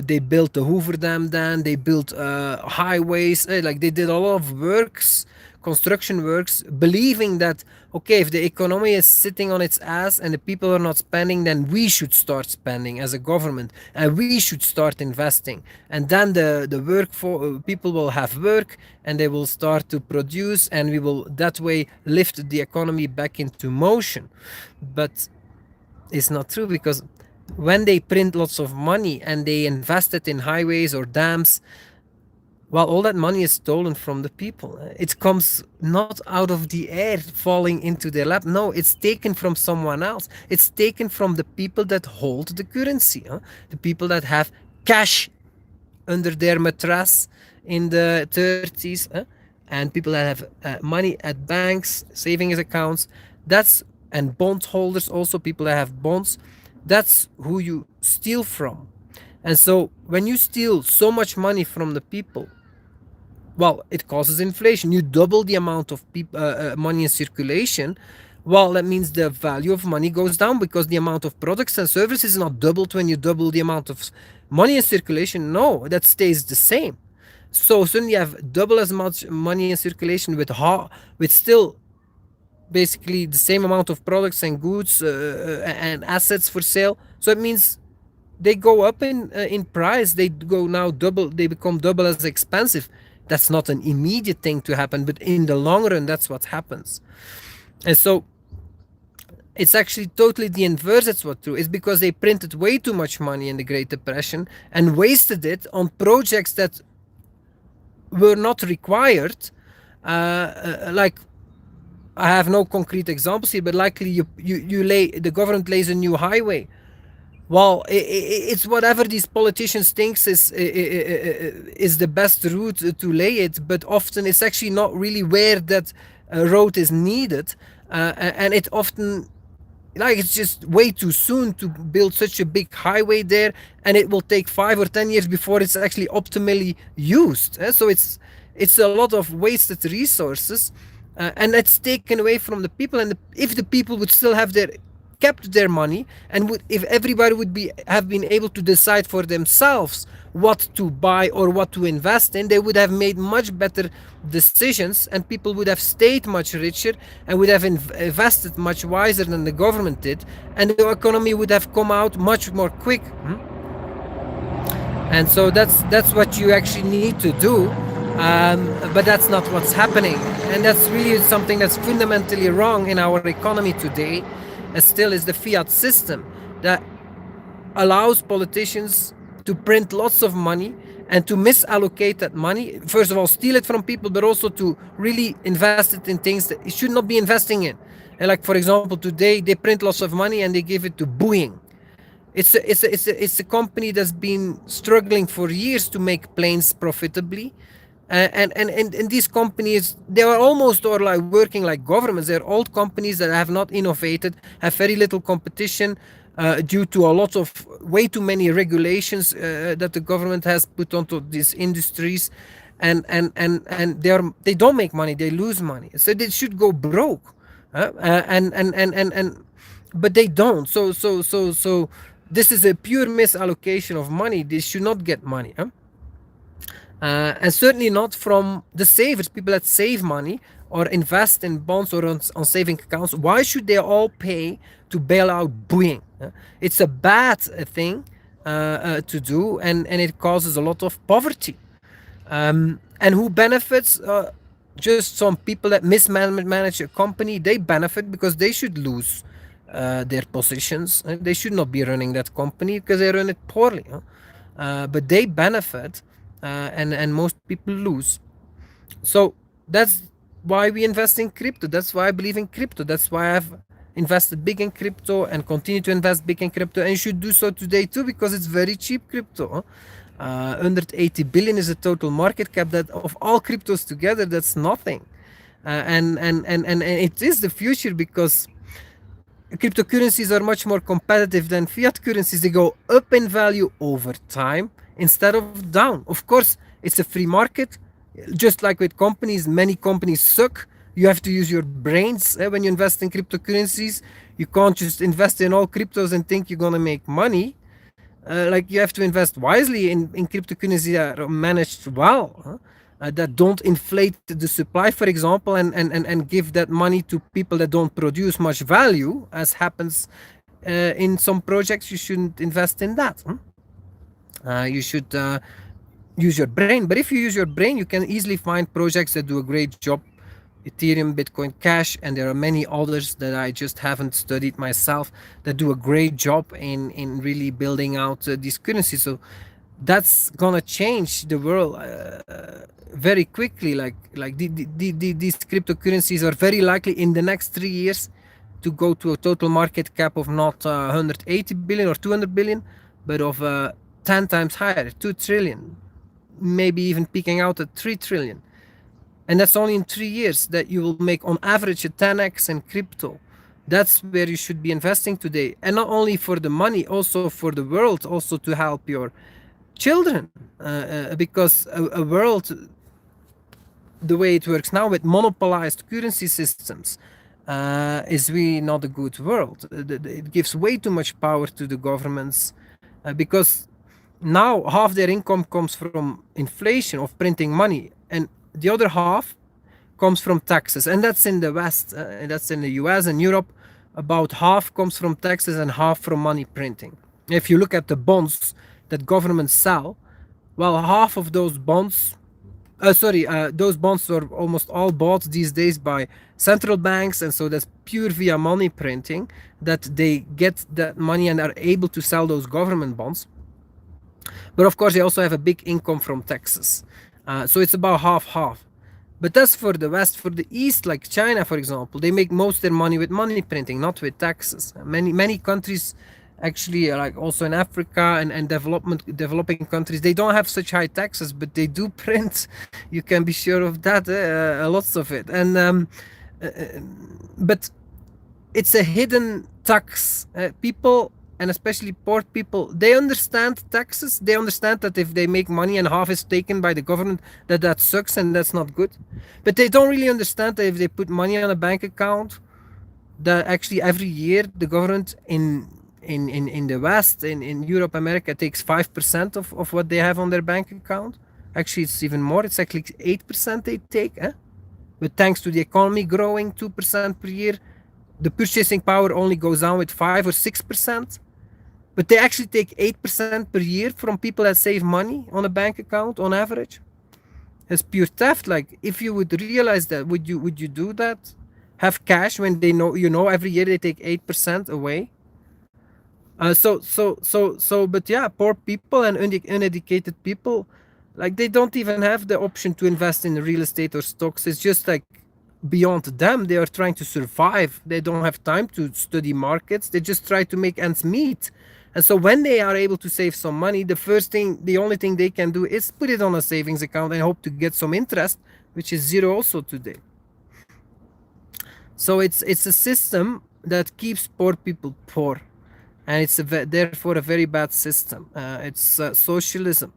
they built the Hoover Dam, then they built highways, like they did a lot of works, construction works, believing that, okay, if the economy is sitting on its ass and the people are not spending, then we should start spending as a government, and we should start investing, and then the work for people will have work, and they will start to produce, and we will that way lift the economy back into motion. But it's not true, because when they print lots of money and they invest it in highways or dams, well, all that money is stolen from the people. It comes not out of the air falling into their lap. No, it's taken from someone else. It's taken from the people that hold the currency, the people that have cash under their mattress in the 30s, and people that have money at banks, savings accounts. And bondholders also, people that have bonds. That's who you steal from. And so when you steal so much money from the people, well, it causes inflation. You double the amount of money in circulation. Well, that means the value of money goes down, because the amount of products and services is not doubled when you double the amount of money in circulation. No, that stays the same. So suddenly you have double as much money in circulation with still basically the same amount of products and goods and assets for sale. So it means they go up in price. They go now double. They become double as expensive. That's not an immediate thing to happen, but in the long run, that's what happens. And so it's actually totally the inverse. That's what's true. It's because they printed way too much money in the Great Depression and wasted it on projects that were not required. Like, I have no concrete examples here, but likely the government lays a new highway. Well, it's whatever these politicians thinks is the best route to lay it, but often it's actually not really where that road is needed, and it often, like, it's just way too soon to build such a big highway there, and it will take 5 or 10 years before it's actually optimally used. So it's a lot of wasted resources. And it's taken away from the people. And if the people would still have kept their money, and if everybody would have been able to decide for themselves what to buy or what to invest in, they would have made much better decisions, and people would have stayed much richer and would have invested much wiser than the government did, and the economy would have come out much more quick. And so that's what you actually need to do, but that's not what's happening, and that's really something that's fundamentally wrong in our economy today. Still is the fiat system that allows politicians to print lots of money and to misallocate that money. First of all, steal it from people, but also to really invest it in things that it should not be investing in. And like, for example, today they print lots of money and they give it to Boeing. It's a company that's been struggling for years to make planes profitably. And these companies, they are almost or like working like governments. They're old companies that have not innovated, have very little competition, due to a lot of way too many regulations that the government has put onto these industries, and they don't make money, they lose money, so they should go broke, and but they don't. So this is a pure misallocation of money. They should not get money, and certainly not from the savers, people that save money or invest in bonds or on saving accounts. Why should they all pay to bail out Boeing? It's a bad thing to do, and it causes a lot of poverty. And who benefits? Just some people that mismanage a company. They benefit because they should lose their positions. They should not be running that company because they run it poorly. But they benefit, and most people lose. So that's why we invest in crypto. That's why I believe in crypto. That's why I've invested big in crypto and continue to invest big in crypto, and you should do so today too, because it's very cheap crypto. 180 billion is the total market cap. That of all cryptos together, that's nothing. And it is the future, because cryptocurrencies are much more competitive than fiat currencies. They go up in value over time instead of down. Of course, it's a free market. Just like with companies, many companies suck. You have to use your brains when you invest in cryptocurrencies. You can't just invest in all cryptos and think you're gonna make money. Like, you have to invest wisely in cryptocurrencies that are managed well, that don't inflate the supply, for example, and give that money to people that don't produce much value, as happens in some projects. You shouldn't invest in that. You should use your brain. But if you use your brain, you can easily find projects that do a great job. Ethereum, Bitcoin Cash, and there are many others that I just haven't studied myself, that do a great job in really building out these currencies. So that's gonna change the world very quickly. These cryptocurrencies are very likely in the next 3 years to go to a total market cap of not 180 billion or 200 billion, but of 10 times higher, 2 trillion, maybe even peaking out at 3 trillion. And that's only in 3 years that you will make on average a 10x in crypto. That's where you should be investing today. And not only for the money, also for the world, also to help your children. Because a world, the way it works now with monopolized currency systems, is really not a good world. It gives way too much power to the governments, because now half their income comes from inflation, of printing money, and the other half comes from taxes. And that's in the West, that's in the US and Europe. About half comes from taxes and half from money printing. If you look at the bonds that governments sell, well, half of those bonds, those bonds are almost all bought these days by central banks, and so that's pure via money printing that they get that money and are able to sell those government bonds. But of course, they also have a big income from taxes. So it's about half-half. But that's for the West. For the East, like China, for example, they make most of their money with money printing, not with taxes. Many countries, actually, like also in Africa and developing countries, they don't have such high taxes, but they do print. You can be sure of that, lots of it. And but it's a hidden tax. People, and especially poor people, they understand taxes. They understand that if they make money and half is taken by the government, that sucks and that's not good. But they don't really understand that if they put money on a bank account, that actually every year the government in the West, in Europe, America, takes 5% of what they have on their bank account. Actually, it's even more. It's actually 8% they take. But thanks to the economy growing 2% per year, the purchasing power only goes down with 5 or 6%. but they actually take 8% per year from people that save money on a bank account on average. It's pure theft. Like, if you would realize that, would you do that? Have cash when they know, every year they take 8% away. But yeah, poor people and uneducated people, like, they don't even have the option to invest in real estate or stocks. It's just like beyond them. They are trying to survive. They don't have time to study markets. They just try to make ends meet. And so when they are able to save some money, the only thing they can do is put it on a savings account and hope to get some interest, which is zero also today. So it's a system that keeps poor people poor, and it's therefore a very bad system. It's socialism,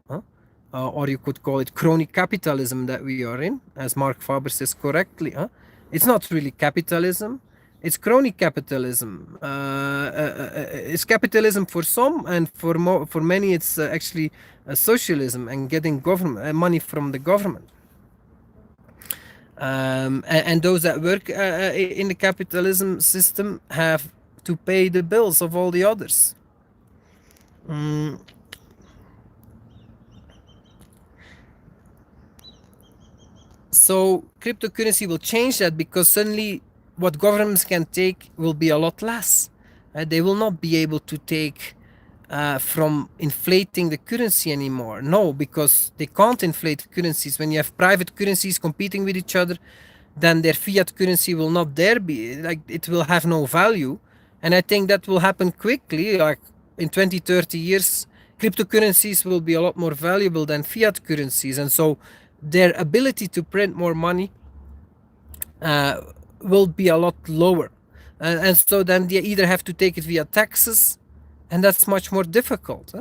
or you could call it crony capitalism that we are in, as Mark Faber says correctly. It's not really capitalism. It's crony capitalism. It's capitalism for some, and for many, it's actually socialism and getting government money from the government. And those that work in the capitalism system have to pay the bills of all the others. So cryptocurrency will change that, because suddenly what governments can take will be a lot less. They will not be able to take from inflating the currency anymore. No, because they can't inflate currencies. When you have private currencies competing with each other, then their fiat currency will not be, like, it will have no value. And I think that will happen quickly. Like, in 20, 30 years, cryptocurrencies will be a lot more valuable than fiat currencies. And so their ability to print more money will be a lot lower. And so then they either have to take it via taxes, and that's much more difficult.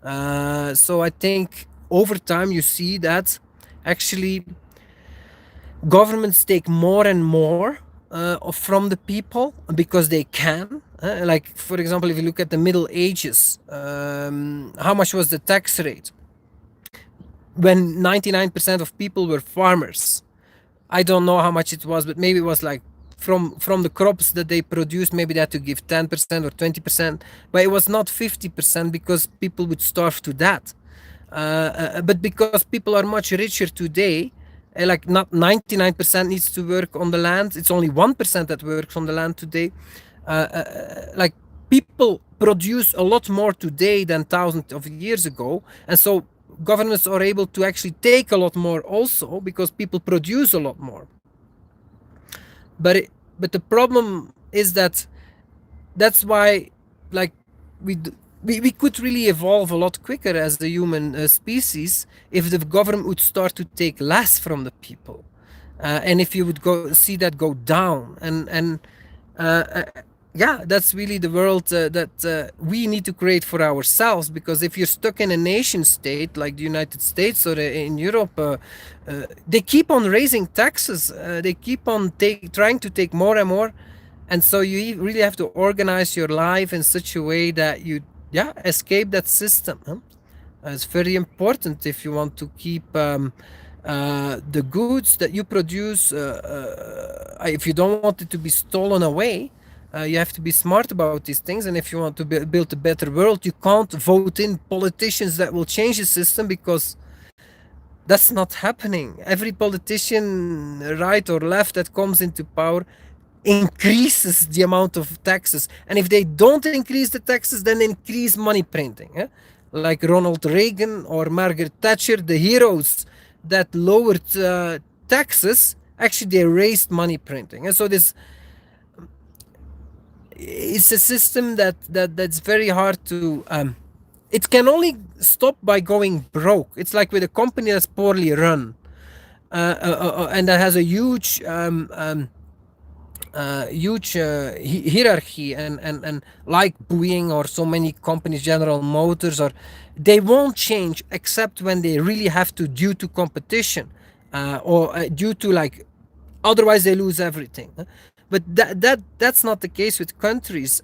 So I think over time you see that actually governments take more and more from the people because they can. Like, for example, if you look at the Middle Ages, how much was the tax rate? When 99% of people were farmers, I don't know how much it was, but maybe it was like from the crops that they produced, maybe they had to give 10% or 20%, but it was not 50% because people would starve to that. But because people are much richer today, like, not 99% needs to work on the land, it's only 1% that works on the land today. Like, people produce a lot more today than thousands of years ago, and so governments are able to actually take a lot more also because people produce a lot more. But the problem is that's why, like, we could really evolve a lot quicker as the human species if the government would start to take less from the people, and if you would see that go down. And yeah, that's really the world that we need to create for ourselves. Because if you're stuck in a nation state like the United States or in Europe, they keep on raising taxes. They keep on trying to take more and more. And so you really have to organize your life in such a way that you escape that system. It's very important if you want to keep the goods that you produce. If you don't want it to be stolen away, you have to be smart about these things. And if you want to build a better world, you can't vote in politicians that will change the system, because that's not happening. Every politician, right or left, that comes into power increases the amount of taxes. And if they don't increase the taxes, then they increase money printing. Like Ronald Reagan or Margaret Thatcher, the heroes that lowered taxes, actually they raised money printing. And so it's a system that's very hard to it can only stop by going broke. It's like with a company that's poorly run and that has a huge hierarchy and like Boeing or so many companies, General Motors, or they won't change except when they really have to, due to competition or due to, like, otherwise they lose everything. But that's not the case with countries.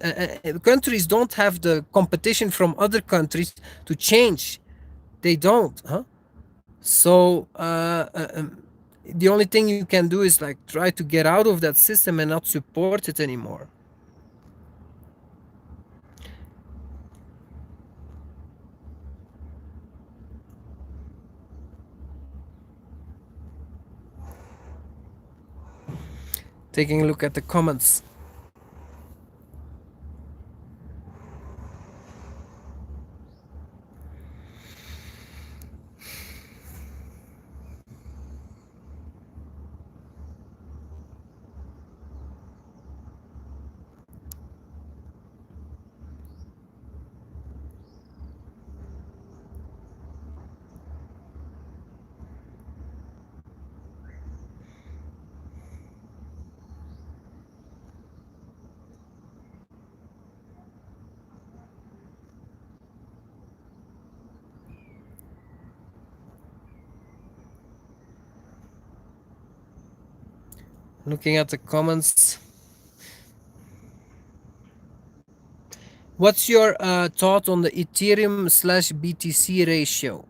Countries don't have the competition from other countries to change. They don't. So the only thing you can do is, like, try to get out of that system and not support it anymore. Taking a look at the comments. Looking at the comments. What's your thought on the Ethereum / BTC ratio?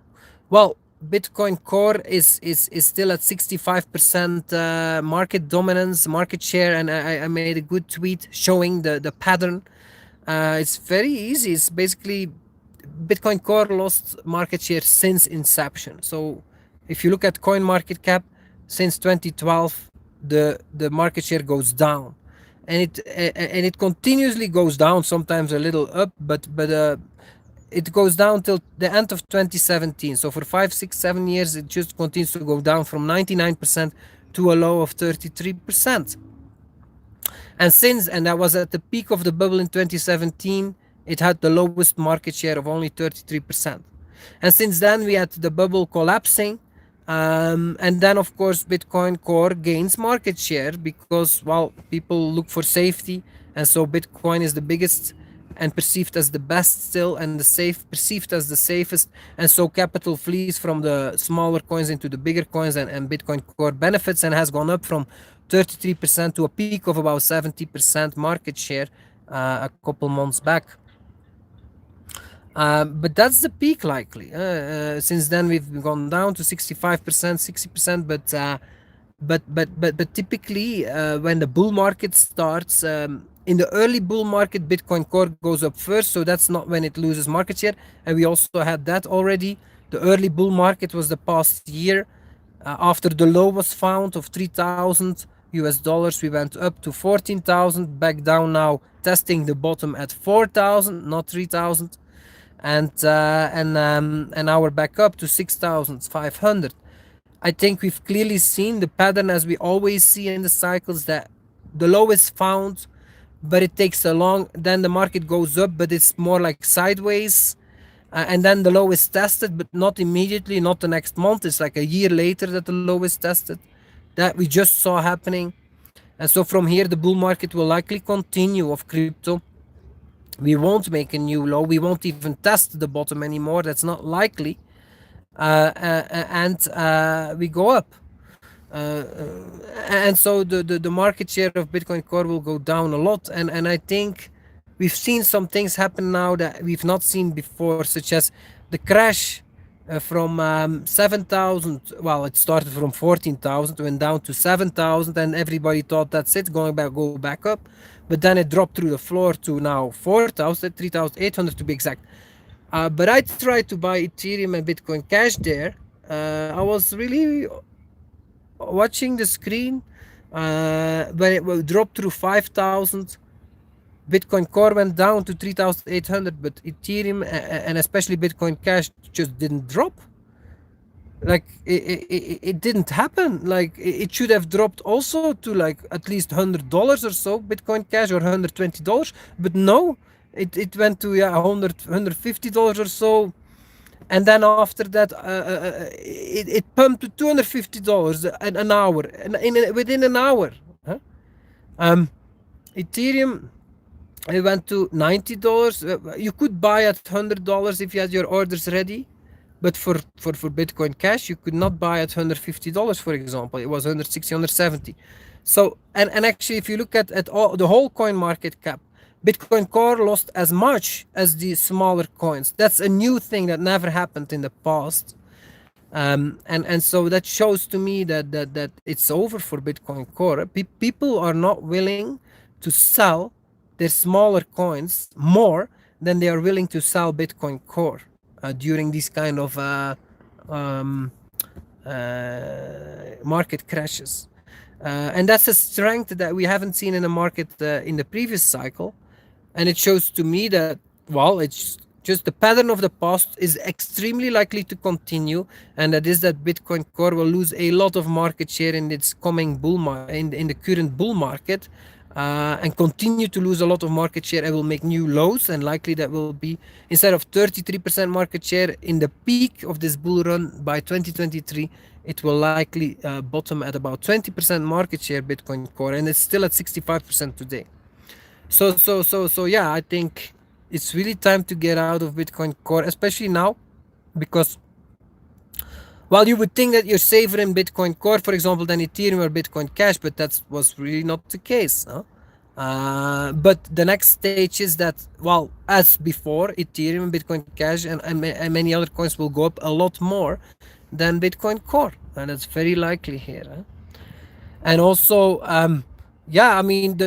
Well, Bitcoin Core is still at 65% market dominance, market share, and I made a good tweet showing the pattern. It's very easy. It's basically Bitcoin Core lost market share since inception. So if you look at coin market cap since 2012, the market share goes down, and it continuously goes down. Sometimes a little up, but it goes down till the end of 2017. So for 5, 6, 7 years, it just continues to go down from 99% to a low of 33%. And that was at the peak of the bubble in 2017. It had the lowest market share of only 33%. And since then, we had the bubble collapsing. And then, of course, Bitcoin Core gains market share because, well, people look for safety. And so Bitcoin is the biggest and perceived as the best still, and perceived as the safest. And so capital flees from the smaller coins into the bigger coins, and Bitcoin Core benefits and has gone up from 33% to a peak of about 70% market share a couple months back. But that's the peak likely. Since then we've gone down to 65%, 60%, but typically when the bull market starts, in the early bull market, Bitcoin Core goes up first, so that's not when it loses market share. And we also had that already. The early bull market was the past year. After the low was found of 3,000 US dollars, we went up to 14,000, back down now, testing the bottom at 4,000, not 3,000. And now we're back up to 6,500. I think we've clearly seen the pattern, as we always see in the cycles, that the low is found, but it takes then the market goes up, but it's more like sideways. And then the low is tested, but not immediately, not the next month. It's like a year later that the low is tested. That we just saw happening. And so from here, the bull market will likely continue of crypto. We won't make a new low. We won't even test the bottom anymore. That's not likely. And we go up. And so the market share of Bitcoin Core will go down a lot. And I think we've seen some things happen now that we've not seen before, such as the crash from 7,000. Well, it started from 14,000, went down to 7,000, and everybody thought that's it, go back up. But then it dropped through the floor to now 4,000, 3,800 to be exact. But I tried to buy Ethereum and Bitcoin Cash there. I was really watching the screen when it will drop through 5,000. Bitcoin Core went down to 3,800, but Ethereum and especially Bitcoin Cash just didn't drop. Like it didn't happen. Like it should have dropped also to like at least $100 or so, Bitcoin Cash, or $120, but no, it went to $150 or so. And then after that, it pumped to $250 an hour, within an hour. Huh? Ethereum, it went to $90. You could buy at $100 if you had your orders ready, but for Bitcoin Cash, you could not buy at $150, for example. It was 160, 170. So, and actually, if you look at all the whole coin market cap, Bitcoin Core lost as much as the smaller coins. That's a new thing that never happened in the past. And so that shows to me that it's over for Bitcoin Core. People are not willing to sell their smaller coins more than they are willing to sell Bitcoin Core during these kind of market crashes. And that's a strength that we haven't seen in the market in the previous cycle. And it shows to me that, well, it's just the pattern of the past is extremely likely to continue, and that is that Bitcoin Core will lose a lot of market share in its coming in the current bull market, and continue to lose a lot of market share and will make new lows, and likely that will be, instead of 33% market share in the peak of this bull run by 2023, it will likely bottom at about 20% market share Bitcoin Core, and it's still at 65% today. So yeah, I think it's really time to get out of Bitcoin Core, especially now, because while you would think that you're safer in Bitcoin Core, for example, than Ethereum or Bitcoin Cash, but that was really not the case. Huh? But the next stage is that, well, as before, Ethereum, Bitcoin Cash, and many other coins will go up a lot more than Bitcoin Core, and it's very likely here. Huh? And also, yeah, I mean,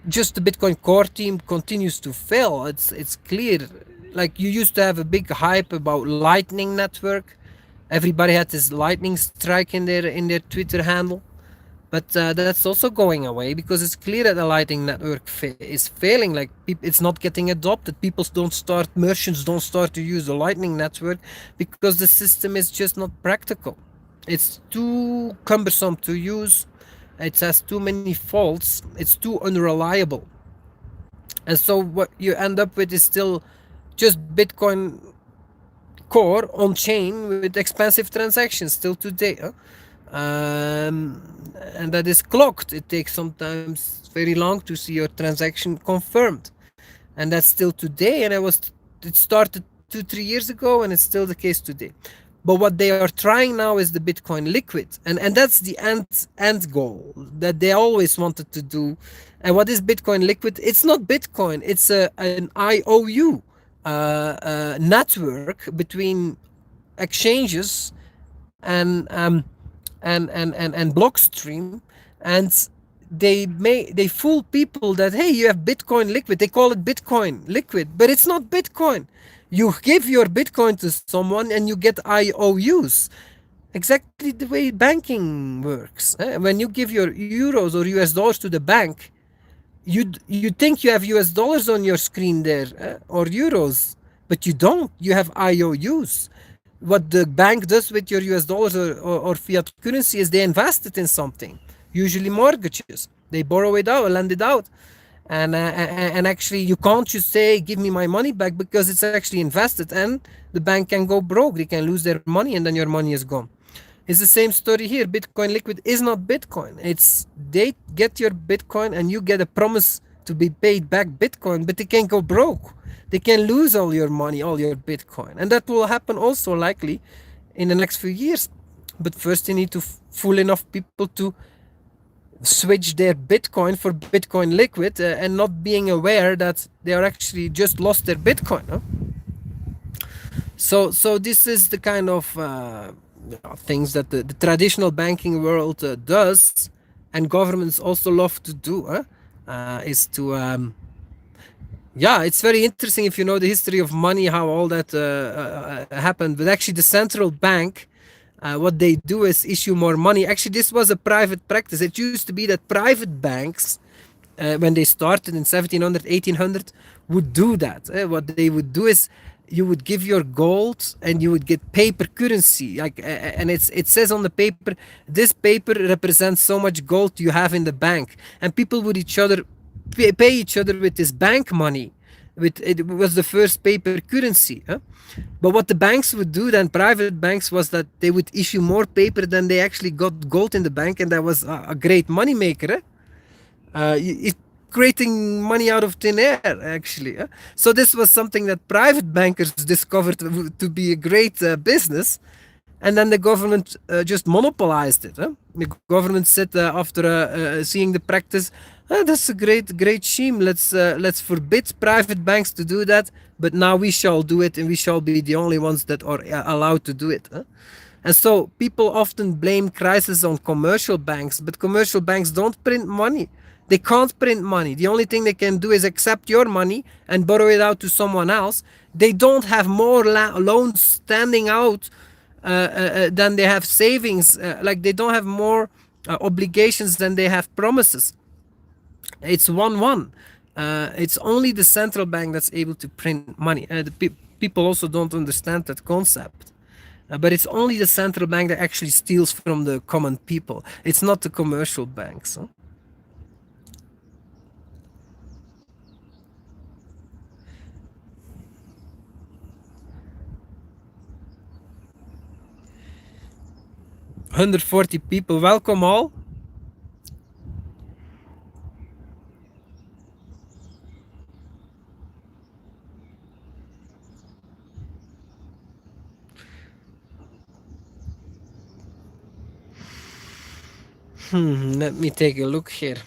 just the Bitcoin Core team continues to fail. It's clear. Like, you used to have a big hype about Lightning Network. Everybody had this lightning strike in their Twitter handle, but that's also going away, because it's clear that the Lightning Network is failing. Like, it's not getting adopted. Merchants don't start to use the Lightning Network because the system is just not practical. It's too cumbersome to use. It has too many faults. It's too unreliable. And so what you end up with is still just Bitcoin Core on chain with expensive transactions still today. Huh? And that is clocked. It takes sometimes very long to see your transaction confirmed. And that's still today. And it started 2-3 years ago, and it's still the case today. But what they are trying now is the Bitcoin Liquid, and that's the end goal that they always wanted to do. And what is Bitcoin Liquid? It's not Bitcoin. It's an IOU network between exchanges and Blockstream, and they fool people that, hey, you have Bitcoin Liquid. They call it Bitcoin Liquid, but it's not Bitcoin. You give your Bitcoin to someone and you get IOUs. Exactly the way banking works. When you give your euros or US dollars to the bank, you think you have US dollars on your screen there, or euros, but you don't. You have IOUs. What the bank does with your US dollars or fiat currency is they invest it in something, usually mortgages. They borrow it out, lend it out. And actually, you can't just say, give me my money back, because it's actually invested, and the bank can go broke. They can lose their money, and then your money is gone. It's the same story here. Bitcoin Liquid is not Bitcoin. It's, they get your Bitcoin and you get a promise to be paid back Bitcoin, but they can go broke. They can lose all your money, all your Bitcoin. And that will happen also likely in the next few years. But first you need to fool enough people to switch their Bitcoin for Bitcoin Liquid, and not being aware that they are actually just lost their Bitcoin. Huh? So this is the kind of things that the traditional banking world does, and governments also love to do, is to yeah, it's very interesting if you know the history of money, how all that happened. But actually the central bank, what they do is issue more money. Actually, this was a private practice. It used to be that private banks, when they started in 1700, 1800, would do that. What they would do is, you would give your gold and you would get paper currency. Like, and it says on the paper, this paper represents so much gold you have in the bank. And people would pay each other with this bank money. It was the first paper currency. But what the banks would do then, private banks, was that they would issue more paper than they actually got gold in the bank, and that was a great money maker. Creating money out of thin air, actually. So this was something that private bankers discovered to be a great business, and then the government just monopolized it. The government said, after seeing the practice, that's a great scheme. Let's forbid private banks to do that, but now we shall do it, and we shall be the only ones that are allowed to do it. And so people often blame crisis on commercial banks, but commercial banks don't print money. They can't print money. The only thing they can do is accept your money and borrow it out to someone else. They don't have more loans standing out than they have savings. Like they don't have more obligations than they have promises. It's 1-1. It's only the central bank that's able to print money. People also don't understand that concept. But it's only the central bank that actually steals from the common people. It's not the commercial banks. Huh? "140 people, welcome all." Let me take a look here.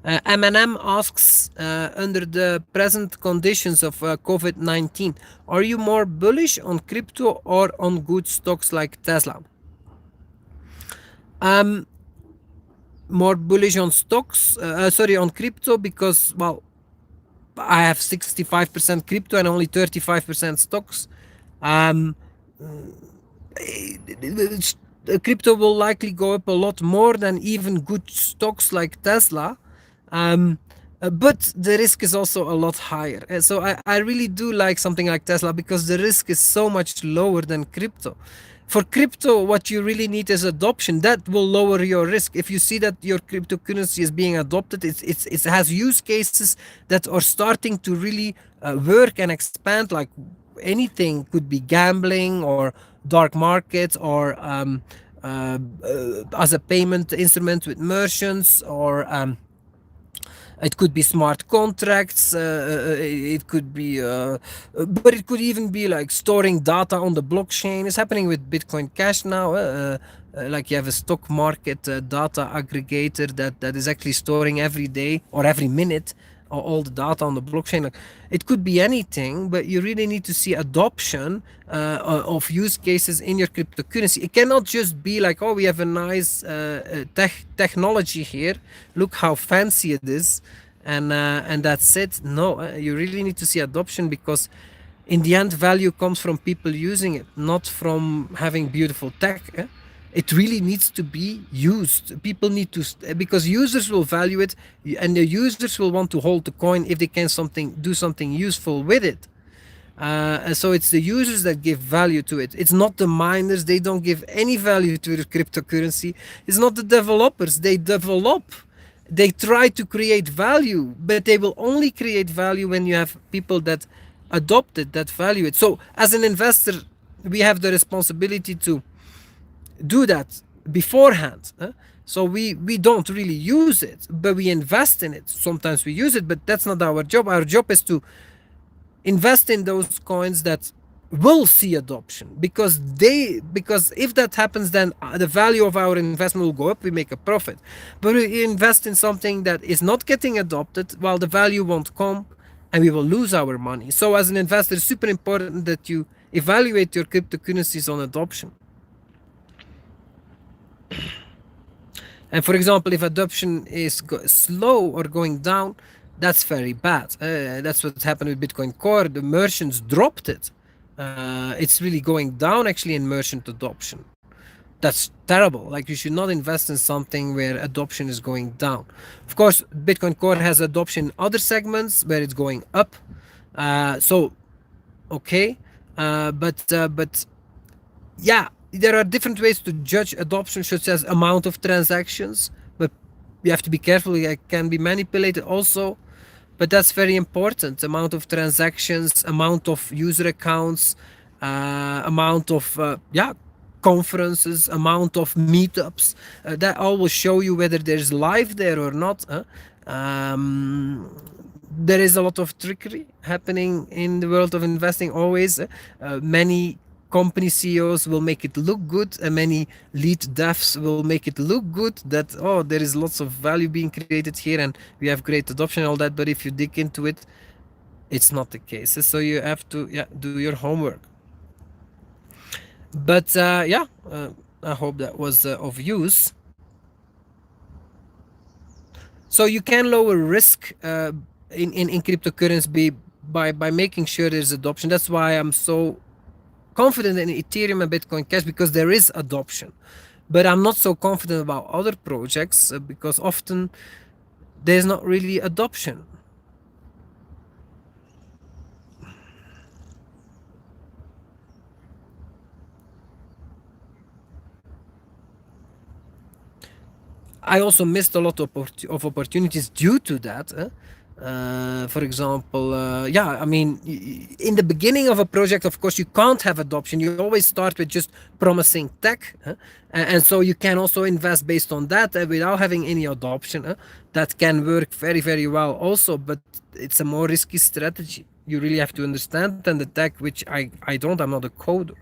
M&M asks, under the present conditions of COVID-19, are you more bullish on crypto or on good stocks like Tesla? More bullish on stocks, on crypto, because, well, I have 65% crypto and only 35% stocks. Crypto will likely go up a lot more than even good stocks like Tesla. But the risk is also a lot higher. So I really do like something like Tesla because the risk is so much lower than crypto. For crypto, what you really need is adoption. That will lower your risk. If you see that your cryptocurrency is being adopted, it has use cases that are starting to really work and expand. Like anything could be gambling or dark markets, or as a payment instrument with merchants, or it could be smart contracts. It could be, but it could even be like storing data on the blockchain. It's happening with Bitcoin Cash now. Like you have a stock market data aggregator that is actually storing every day or every minute all the data on the blockchain. Like, it could be anything, but you really need to see adoption of use cases in your cryptocurrency. It cannot just be like, oh, we have a nice technology here. Look how fancy it is, and that's it. No, you really need to see adoption, because in the end, value comes from people using it, not from having beautiful tech. It really needs to be used. People need to, because users will value it, and the users will want to hold the coin if they can do something useful with it. So it's the users that give value to it. It's not the miners. They don't give any value to the cryptocurrency. It's not the developers. They develop. They try to create value, but they will only create value when you have people that adopt it, that value it. So as an investor, we have the responsibility to do that beforehand. So we don't really use it, but we invest in it. Sometimes we use it, but that's not our job. Our job is to invest in those coins that will see adoption, because if that happens, then the value of our investment will go up, we make a profit. But we invest in something that is not getting adopted, well, the value won't come and we will lose our money. So as an investor, it's super important that you evaluate your cryptocurrencies on adoption. And for example, if adoption is slow or going down, that's very bad. That's what happened with Bitcoin Core. The merchants dropped it. It's really going down actually in merchant adoption. That's terrible. Like, you should not invest in something where adoption is going down. Of course, Bitcoin Core has adoption in other segments where it's going up. So, okay. But yeah, there are different ways to judge adoption, such as amount of transactions, but you have to be careful. It can be manipulated also, but that's very important. Amount of transactions, amount of user accounts, amount of conferences, amount of meetups, that all will show you whether there's life there or not. There is a lot of trickery happening in the world of investing always. Many company CEOs will make it look good, and many lead devs will make it look good that, oh, there is lots of value being created here and we have great adoption and all that. But if you dig into it, it's not the case. So you have to do your homework. But I hope that was of use. So you can lower risk in cryptocurrency by making sure there's adoption. That's why I'm so confident in Ethereum and Bitcoin Cash, because there is adoption. But I'm not so confident about other projects because often there's not really adoption. I also missed a lot of opportunities due to that. For example, yeah, I mean, in the beginning of a project, of course, you can't have adoption. You always start with just promising tech, and so you can also invest based on that without having any adoption. That can work very, very well also, but it's a more risky strategy. You really have to understand and the tech, which I don't. I'm not a coder.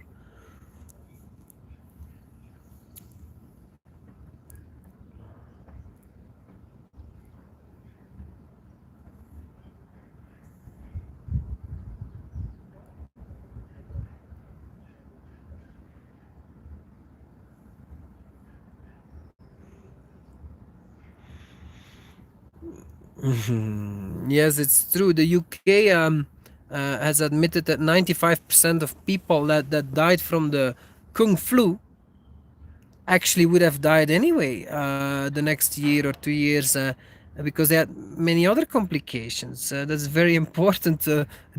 Yes, it's true. The UK has admitted that 95% of people that died from the Kung flu actually would have died anyway the next year or 2 years because they had many other complications. That's very important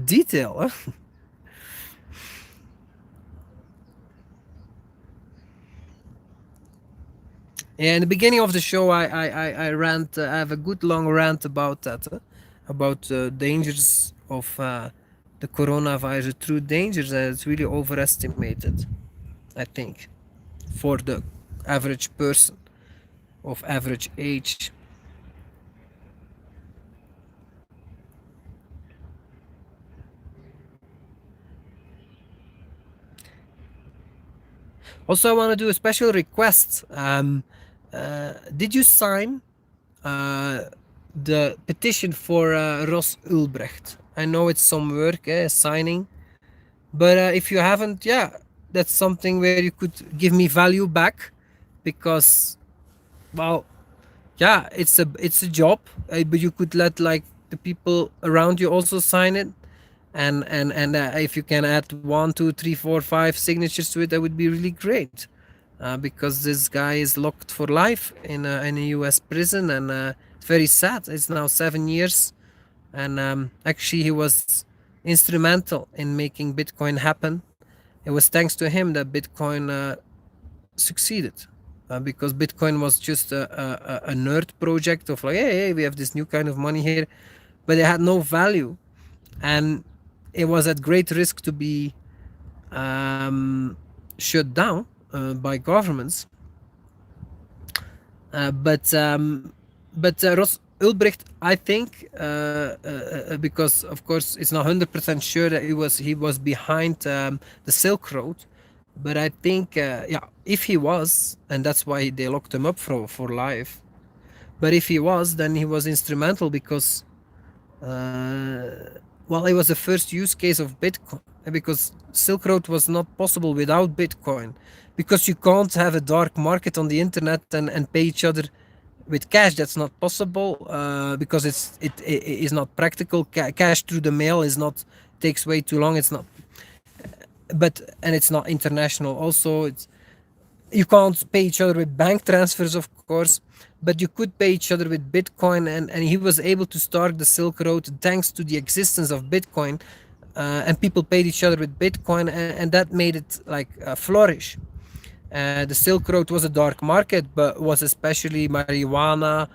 detail. Huh? Yeah, in the beginning of the show, I rant. I have a good long rant about that, about dangers of the coronavirus. True dangers. It's really overestimated, I think, for the average person of average age. Also, I want to do a special request. Did you sign uh, the petition for Ross Ulbrecht? I know it's some work, signing, but if you haven't, yeah, that's something where you could give me value back, because, well, yeah, it's a job, but you could let like the people around you also sign it, and if you can add 1, 2, 3, 4, 5 signatures to it, that would be really great. Because this guy is locked for life in a U.S. prison, and it's very sad. It's now 7 years, and actually he was instrumental in making Bitcoin happen. It was thanks to him that Bitcoin succeeded, because Bitcoin was just a nerd project of like, hey, we have this new kind of money here, but it had no value, and it was at great risk to be um, shut down by governments. Uh, but um, but Ross Ulbricht, I think, because of course it's not 100% sure that he was behind the Silk Road, but I think, yeah, if he was, and that's why they locked him up for life. But if he was, then he was instrumental because, well, it was the first use case of Bitcoin, because Silk Road was not possible without Bitcoin, because you can't have a dark market on the internet and pay each other with cash. That's not possible, because it is not practical. Cash through the mail is not, takes way too long. It's not, but and it's not international. Also, it's, you can't pay each other with bank transfers, of course, but you could pay each other with Bitcoin, and he was able to start the Silk Road thanks to the existence of Bitcoin, and people paid each other with Bitcoin, and that made it like flourish. The Silk Road was a dark market, but was especially marijuana.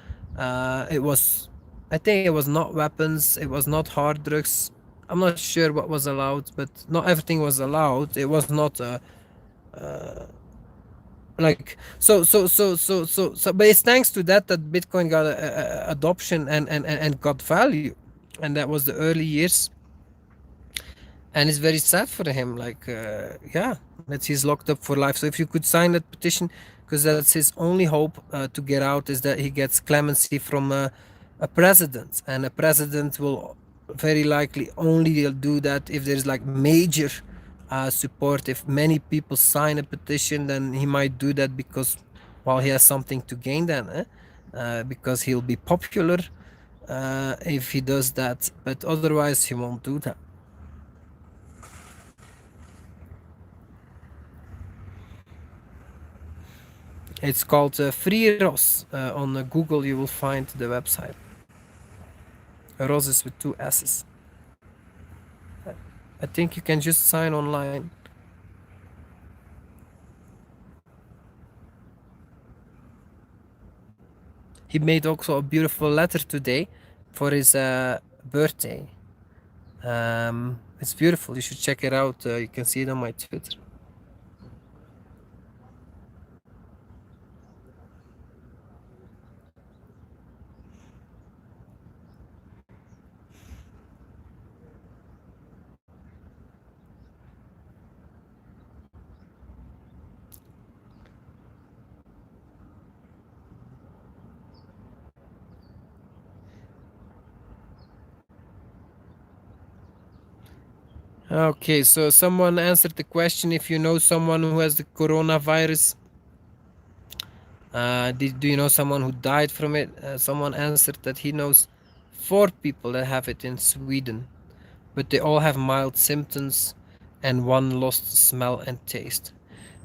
It was, I think, it was not weapons. It was not hard drugs. I'm not sure what was allowed, but not everything was allowed. It was not like, so. But it's thanks to that Bitcoin got a adoption and got value, and that was the early years. And it's very sad for him, like, yeah, that he's locked up for life. So if you could sign that petition, because that's his only hope to get out, is that he gets clemency from a president, and a president will very likely only do that if there's like major support. If many people sign a petition, then he might do that because, well, he has something to gain then, because he'll be popular if he does that, but otherwise he won't do that. It's called Free Ros. On Google you will find the website. Ros is with 2 S's. I think you can just sign online. He made also a beautiful letter today for his birthday. It's beautiful. You should check it out. You can see it on my Twitter. Okay, so someone answered the question if you know someone who has the coronavirus. Do you know someone who died from it? Someone answered that he knows 4 people that have it in Sweden, but they all have mild symptoms and 1 lost smell and taste.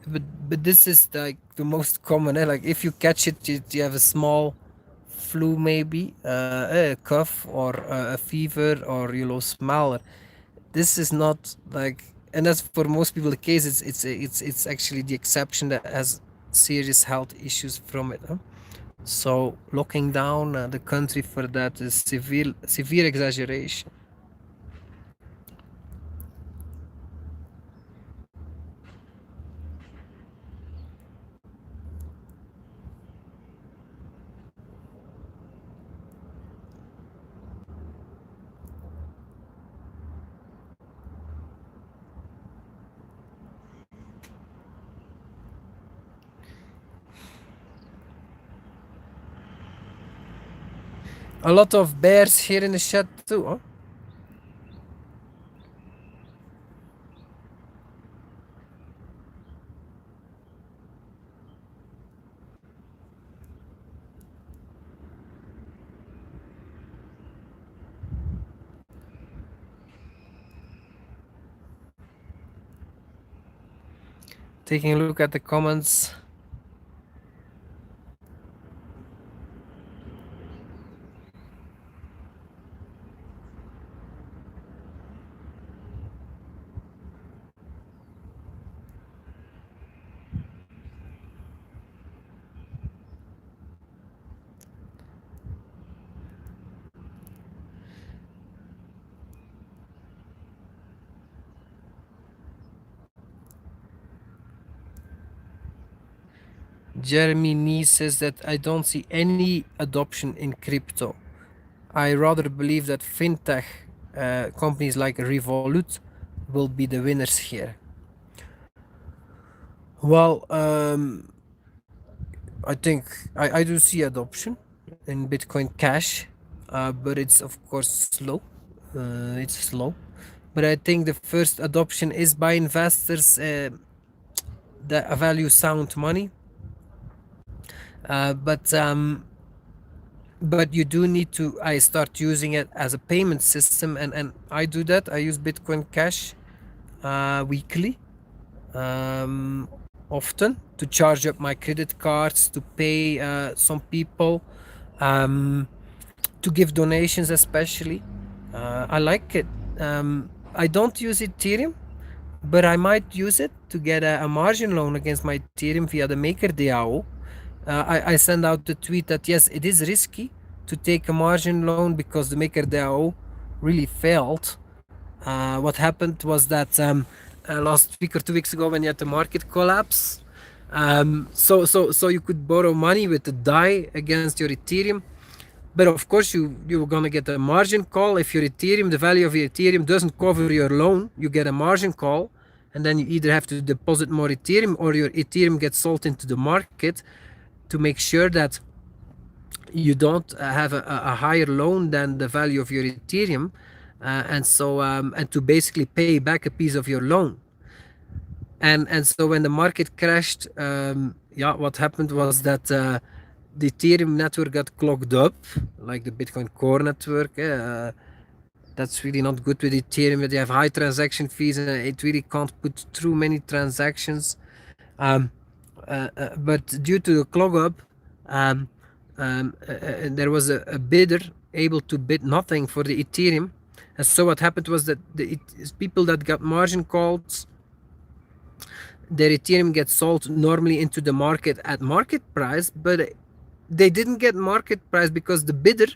But this is like the most common. Like if you catch it, you have a small flu maybe, a cough or a fever, or you lose smell. This is not like, and that's for most people the case. It's actually the exception that has serious health issues from it. Huh? So locking down the country for that is severe exaggeration. A lot of bears here in the chat too, huh? Taking a look at the comments. Jeremy Nee says that I don't see any adoption in crypto. I rather believe that fintech companies like Revolut will be the winners here. Well, I think I do see adoption in Bitcoin Cash, but it's of course slow. It's slow, but I think the first adoption is by investors that value sound money. But you do need to I start using it as a payment system, and I do that. I use Bitcoin Cash weekly, often, to charge up my credit cards, to pay some people, to give donations especially. I like it. I don't use Ethereum, but I might use it to get a margin loan against my Ethereum via the MakerDAO. I send out the tweet that yes, it is risky to take a margin loan because the MakerDAO really failed. What happened was that last week or 2 weeks ago, when you had the market collapse, so you could borrow money with the DAI against your Ethereum, but of course you're gonna get a margin call if your Ethereum, the value of your Ethereum doesn't cover your loan. You get a margin call, and then you either have to deposit more Ethereum or your Ethereum gets sold into the market to make sure that you don't have a higher loan than the value of your Ethereum, and to basically pay back a piece of your loan. And so when the market crashed, what happened was that the Ethereum network got clogged up, like the Bitcoin Core network. That's really not good with Ethereum. They have high transaction fees, and it really can't put through many transactions. But due to the clog up, there was a bidder able to bid nothing for the Ethereum. And so what happened was that the people that got margin calls, their Ethereum gets sold normally into the market at market price, but they didn't get market price because the bidder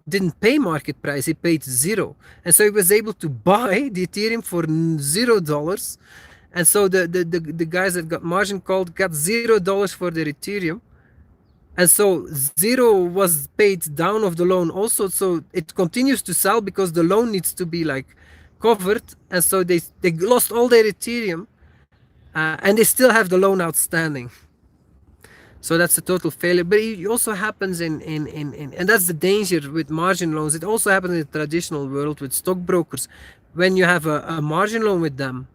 didn't pay market price. He paid zero, and so he was able to buy the Ethereum for $0. And so the guys that got margin called got $0 for their Ethereum, and so zero was paid down of the loan also. So it continues to sell because the loan needs to be like covered, and so they lost all their Ethereum, and they still have the loan outstanding. So that's a total failure. But it also happens in and that's the danger with margin loans. It also happens in the traditional world with stockbrokers. When you have a margin loan with them,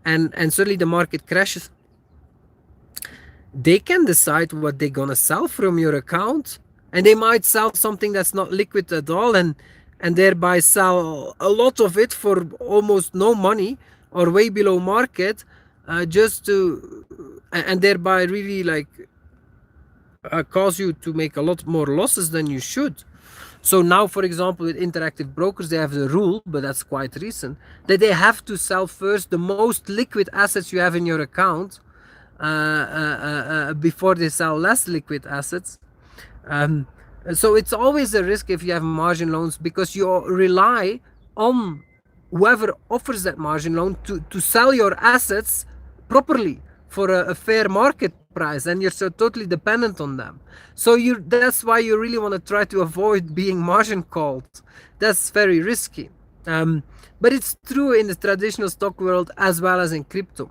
and suddenly the market crashes, they can decide what they're gonna sell from your account, and they might sell something that's not liquid at all, and thereby sell a lot of it for almost no money or way below market, just to and thereby really like cause you to make a lot more losses than you should. So now, for example, with interactive brokers, they have the rule, but that's quite recent, that they have to sell first the most liquid assets you have in your account before they sell less liquid assets. So it's always a risk if you have margin loans, because you rely on whoever offers that margin loan to sell your assets properly for a fair market price, and you're so totally dependent on them. So that's why you really want to try to avoid being margin called. That's very risky. But it's true in the traditional stock world as well as in crypto.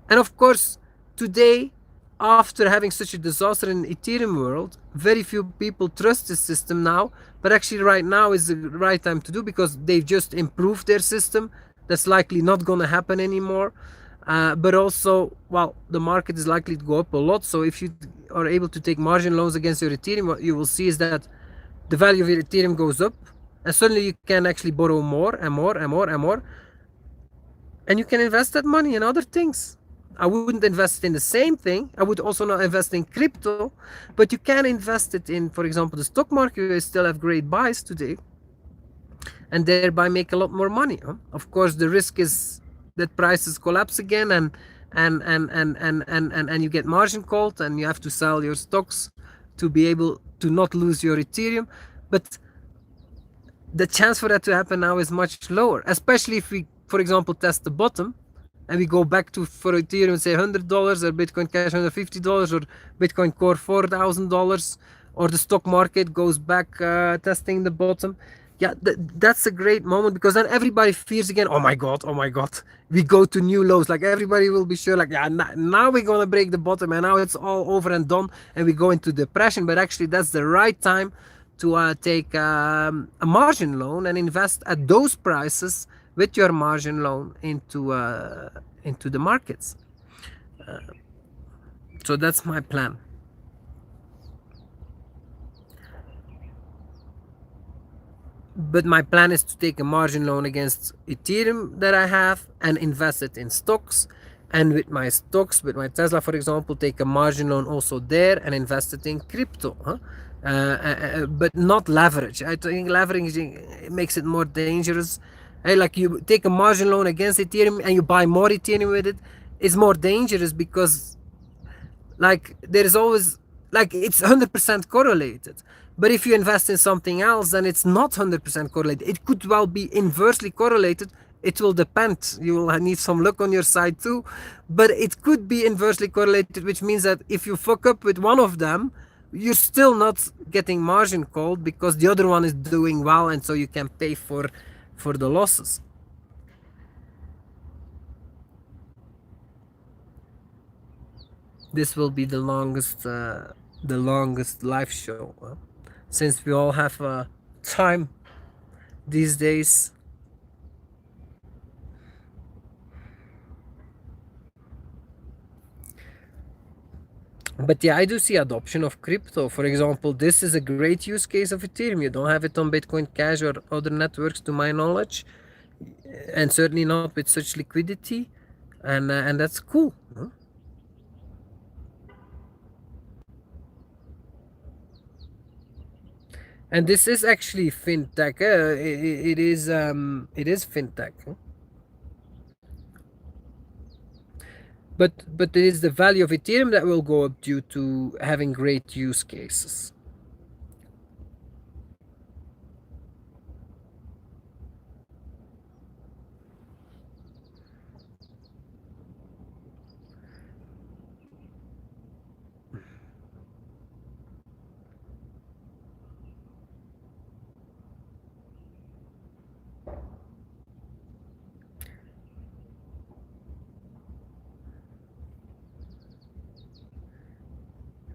And of course, today, after having such a disaster in the Ethereum world, very few people trust this system now. But actually right now is the right time to do, because they've just improved their system. That's likely not going to happen anymore. But also, well, the market is likely to go up a lot. So if you are able to take margin loans against your Ethereum, what you will see is that the value of your Ethereum goes up, and suddenly you can actually borrow more and more and more and more, and you can invest that money in other things. I wouldn't invest in the same thing. I would also not invest in crypto, but you can invest it in, for example, the stock market, where you still have great buys today, and thereby make a lot more money. Of course, the risk is that prices collapse again, and you get margin called, and you have to sell your stocks to be able to not lose your Ethereum. But the chance for that to happen now is much lower, especially if we, for example, test the bottom and we go back to, for Ethereum, say $100, or Bitcoin Cash $150, or Bitcoin Core $4,000, or the stock market goes back testing the bottom. Yeah, that's a great moment, because then everybody fears again. Oh my god, we go to new lows. Like everybody will be sure, like, yeah, now we're gonna break the bottom, and now it's all over and done, and we go into depression. But actually, that's the right time to take a margin loan and invest at those prices with your margin loan into the markets. So that's my plan. But my plan is to take a margin loan against Ethereum that I have and invest it in stocks. And with my stocks, with my Tesla, for example, take a margin loan also there and invest it in crypto. But not leverage. I think leveraging makes it more dangerous. Like you take a margin loan against Ethereum and you buy more Ethereum with it, it's more dangerous, because like there is always, like, it's 100% correlated. But if you invest in something else, then it's not 100% correlated. It could well be inversely correlated. It will depend. You will need some luck on your side too. But it could be inversely correlated, which means that if you fuck up with one of them, you're still not getting margin called, because the other one is doing well, and so you can pay for the losses. This will be the longest live show, since we all have time these days. But yeah, I do see adoption of crypto. For example, this is a great use case of Ethereum. You don't have it on Bitcoin Cash or other networks, to my knowledge, and certainly not with such liquidity, and that's cool. Huh? And this is actually fintech. It is fintech. Huh? But it is the value of Ethereum that will go up due to having great use cases.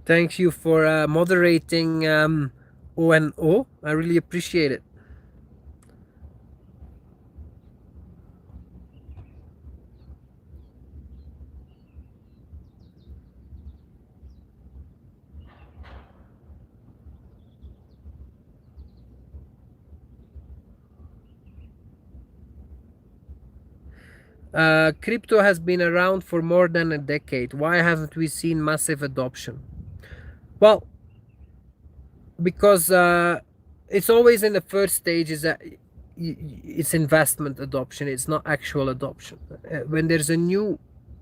Thank you for moderating O. I really appreciate it. Crypto has been around for more than a decade. Why haven't we seen massive adoption? Well, because it's always in the first stages that it's investment adoption. It's not actual adoption. When there's a new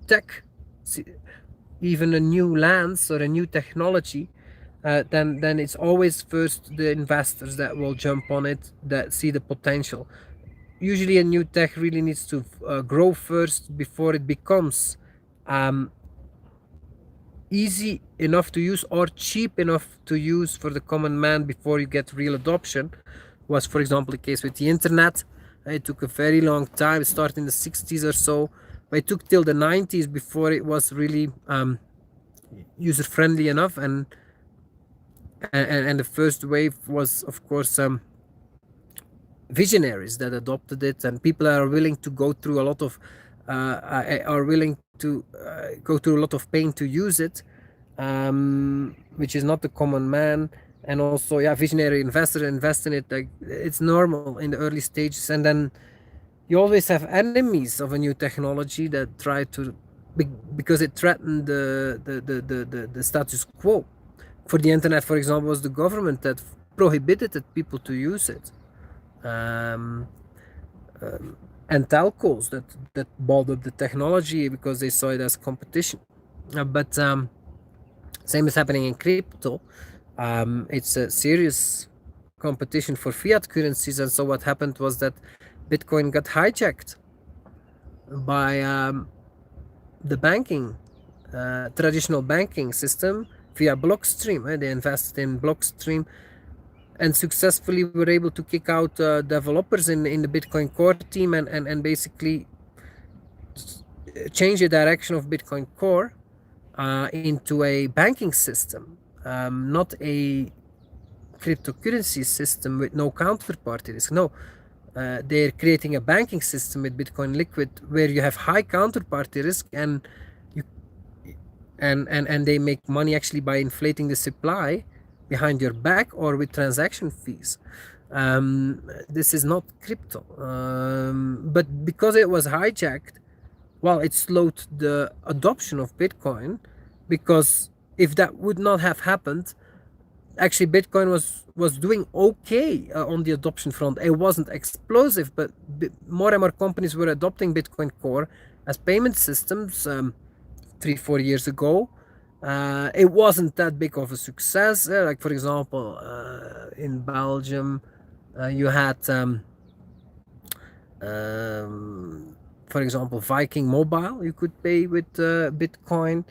tech, even a new lens or a new technology, then it's always first the investors that will jump on it, that see the potential. Usually a new tech really needs to grow first before it becomes um, easy enough to use or cheap enough to use for the common man before you get real adoption. Was, for example, the case with the internet. It took a very long time. It started in the 60s or so, but it took till the 90s before it was really user friendly enough. And the first wave was, of course, visionaries that adopted it, and people are willing to go through a lot of are willing to go through a lot of pain to use it, which is not the common man. And also, yeah, visionary investors invest in it. Like, it's normal in the early stages, and then you always have enemies of a new technology that try to, because it threatened the status quo. For the internet, for example, was the government that prohibited people to use it. Um, and telcos that bought up the technology because they saw it as competition. But same is happening in crypto. It's a serious competition for fiat currencies, and so what happened was that Bitcoin got hijacked by the banking, traditional banking system via Blockstream. They invested in Blockstream and successfully were able to kick out developers in the Bitcoin core team and basically change the direction of Bitcoin core into a banking system, not a cryptocurrency system with no counterparty risk. No, they're creating a banking system with Bitcoin Liquid where you have high counterparty risk, and you and they make money actually by inflating the supply behind your back or with transaction fees. This is not crypto, but because it was hijacked, well, it slowed the adoption of Bitcoin, because if that would not have happened, actually Bitcoin was doing okay on the adoption front. It wasn't explosive, but more and more companies were adopting Bitcoin Core as payment systems 3-4 years ago. It wasn't that big of a success. Like, for example, in Belgium, you had for example, Viking Mobile. You could pay with Bitcoin.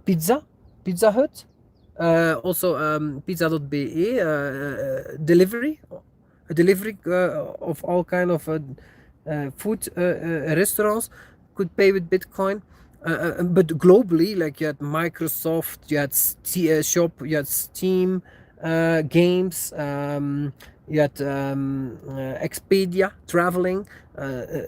Pizza Hut, also pizza.be, delivery, a delivery of all kind of food restaurants could pay with Bitcoin. But globally, like, you had Microsoft, you had Shop, you had Steam games, you had Expedia traveling.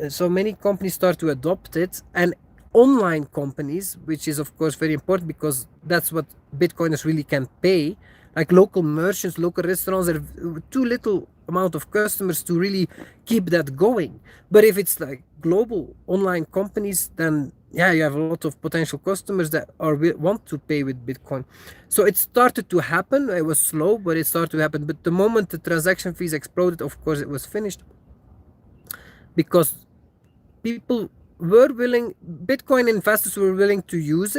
So many companies start to adopt it, and online companies, which is of course very important because that's what Bitcoiners really can pay, like local merchants, local restaurants, are too little amount of customers to really keep that going. But if it's like global online companies, then yeah, you have a lot of potential customers that are want to pay with Bitcoin. So it started to happen. It was slow, but it started to happen. But the moment the transaction fees exploded, of course it was finished, because people were willing, Bitcoin investors were willing to use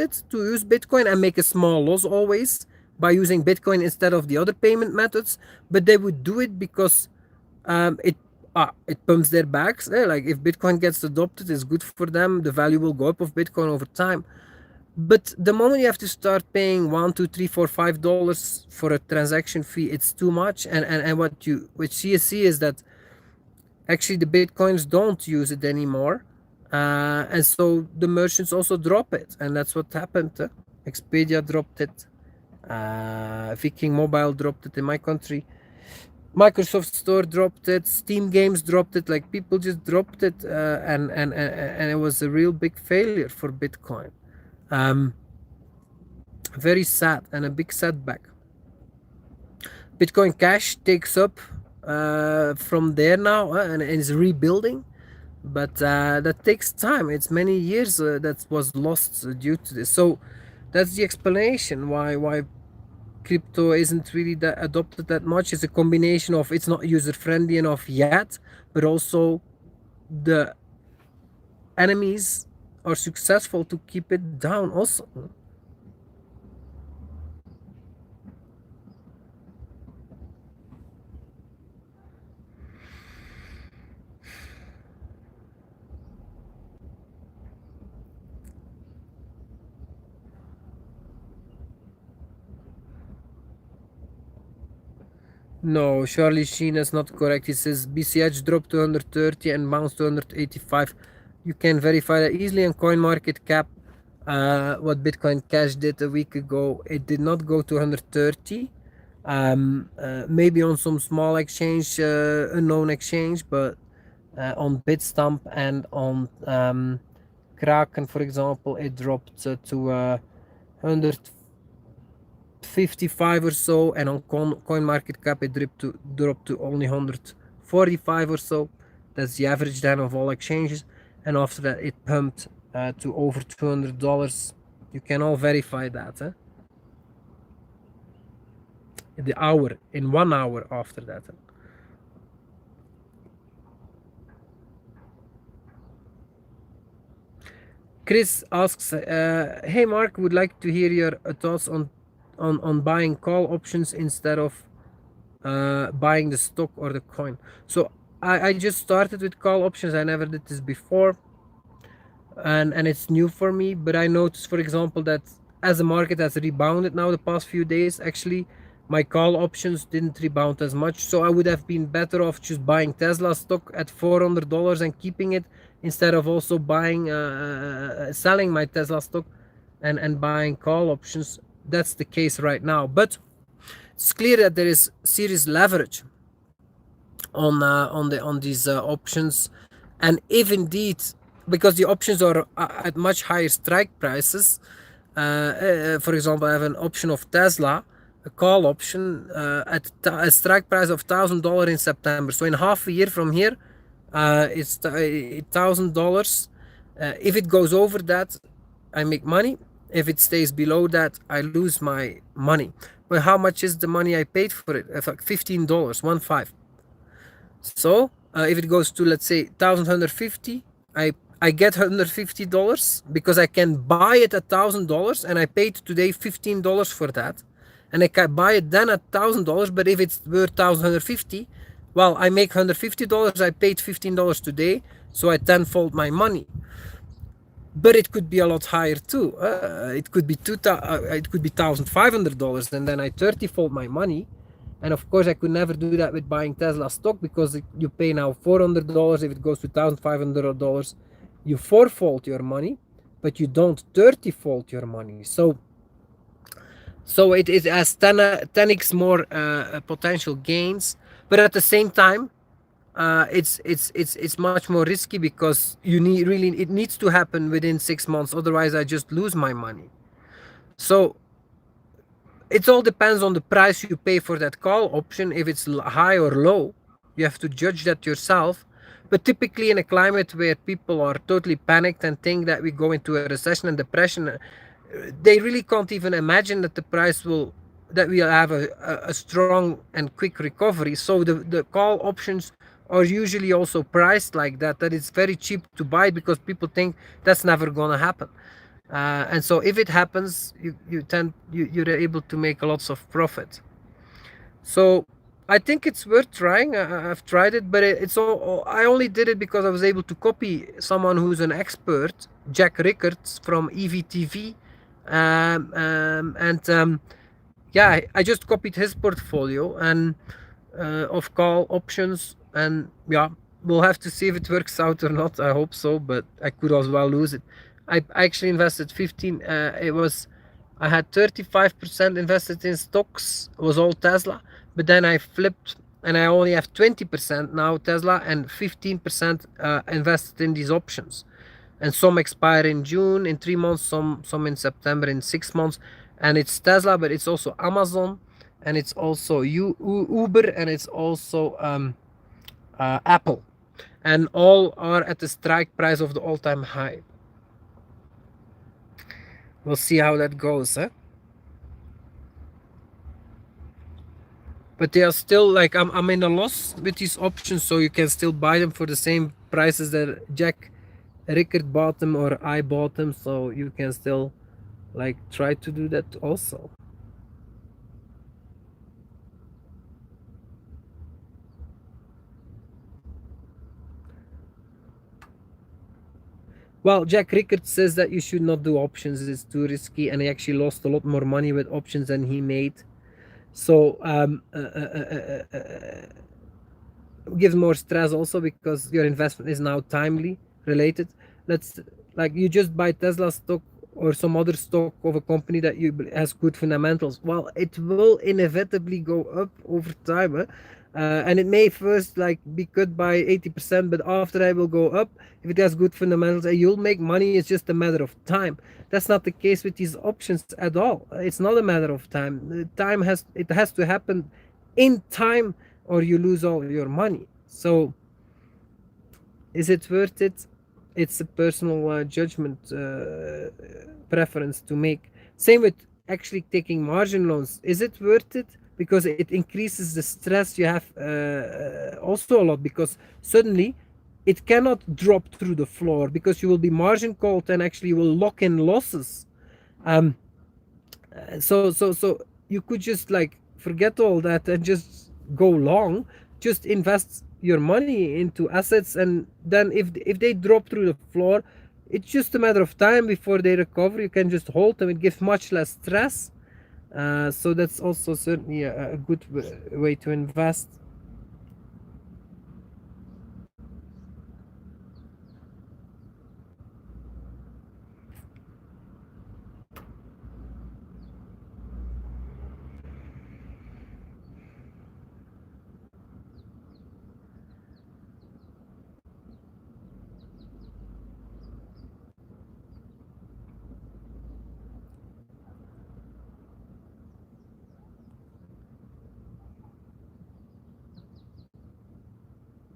Bitcoin and make a small loss always by using Bitcoin instead of the other payment methods. But they would do it because it pumps their backs. Like if Bitcoin gets adopted, it's good for them. The value will go up of Bitcoin over time. But the moment you have to start paying $1, $2, $3, $4, $5 for a transaction fee, it's too much. And what you see is that actually the Bitcoins don't use it anymore. And so the merchants also drop it, and that's what happened. Expedia dropped it, Viking Mobile dropped it in my country, Microsoft Store dropped it, Steam Games dropped it. Like people just dropped it, and it was a real big failure for Bitcoin. Very sad and a big setback. Bitcoin Cash takes up from there now, and is rebuilding. But that takes time. It's many years that was lost due to this. So that's the explanation why crypto isn't really that adopted that much. It's a combination of it's not user friendly enough yet, but also the enemies are successful to keep it down also. No, Charlie Sheen is not correct. He says BCH dropped to 130 and bounced to 185. You can verify that easily on CoinMarketCap. What Bitcoin Cash did a week ago, it did not go to 130. Maybe on some small exchange, unknown exchange, but on Bitstamp and on Kraken, for example, it dropped to 155 or so, and on CoinMarketCap it dropped to only 145 or so. That's the average then of all exchanges, and after that it pumped to over $200. You can all verify that, huh? In 1 hour after that. Chris asks, hey Mark, would like to hear your thoughts on buying call options instead of buying the stock or the coin. So I just started with call options. I never did this before, and it's new for me. But I noticed, for example, that as the market has rebounded now the past few days, actually my call options didn't rebound as much. So I would have been better off just buying Tesla stock at $400 and keeping it, instead of also buying selling my Tesla stock and buying call options. That's the case right now, but it's clear that there is serious leverage on these options. And if indeed, because the options are at much higher strike prices, for example, I have an option of Tesla, a call option at a strike price of $1,000 in September. So in half a year from here, it's $1,000. If it goes over that, I make money. If it stays below that, I lose my money. But how much is the money I paid for it? It's like $15, 1.5. So if it goes to, let's say, 1,150, I get $150 because I can buy it at $1,000, and I paid today $15 for that, and I can buy it then at $1,000. But if it's worth 1,150, well, I make $150. I paid $15 today, so I tenfold my money. But it could be a lot higher too. It could be $1,500, and then I 30-fold my money. And of course, I could never do that with buying Tesla stock, because you pay now $400. If it goes to $1,500, you fourfold your money, but you don't 30-fold your money. So it has 10x more potential gains. But at the same time, it's much more risky because you need really it needs to happen within 6 months, otherwise I just lose my money. So it all depends on the price you pay for that call option. If it's high or low, you have to judge that yourself. But typically in a climate where people are totally panicked and think that we go into a recession and depression, they really can't even imagine that the price will that we'll have a strong and quick recovery. So the call options are usually also priced like that, that it's very cheap to buy because people think that's never gonna happen. And so if it happens, you're able to make lots of profit. So I think it's worth trying. I've tried it, but it's all, I only did it because I was able to copy someone who's an expert, Jack Rickards from EVTV, and yeah, I just copied his portfolio and of call options, and yeah, we'll have to see if it works out or not. I hope so, but I could as well lose it. I actually invested 15. I had 35% invested in stocks. It was all Tesla, but then I flipped and I only have 20% now Tesla and 15% invested in these options. And some expire in June in 3 months, some in September in 6 months. And it's Tesla, but it's also Amazon, and it's also Uber, and it's also Apple, and all are at the strike price of the all-time high. We'll see how that goes, huh? But they are still like I'm in a loss with these options, so you can still buy them for the same prices that Jack Rickard bought them or I bought them, so you can still like try to do that also. Well, Jack Rickard says that you should not do options, it's too risky, and he actually lost a lot more money with options than he made. So gives more stress also because your investment is now timely related. Let's like you just buy Tesla stock or some other stock of a company that you has good fundamentals. Well, it will inevitably go up over time, and it may first like be cut by 80%, but after that will go up if it has good fundamentals, and you'll make money. It's just a matter of time. That's not the case with these options at all. It's not a matter of time. Time has to happen in time, or you lose all your money. So is it worth it? It's a personal judgment preference to make. Same with actually taking margin loans. Is it worth it? Because it increases the stress you have also a lot, because suddenly it cannot drop through the floor because you will be margin called and actually will lock in losses. So you could just like forget all that and just go long, just invest your money into assets, and then if they drop through the floor, it's just a matter of time before they recover. You can just hold them. It gives much less stress. So that's also certainly a good way to invest.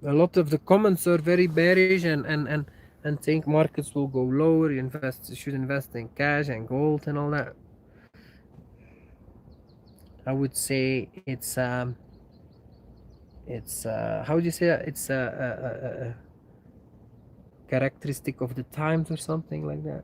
A lot of the comments are very bearish and think markets will go lower. You should invest in cash and gold and all that. I would say it's how do you say that? It's a characteristic of the times or something like that.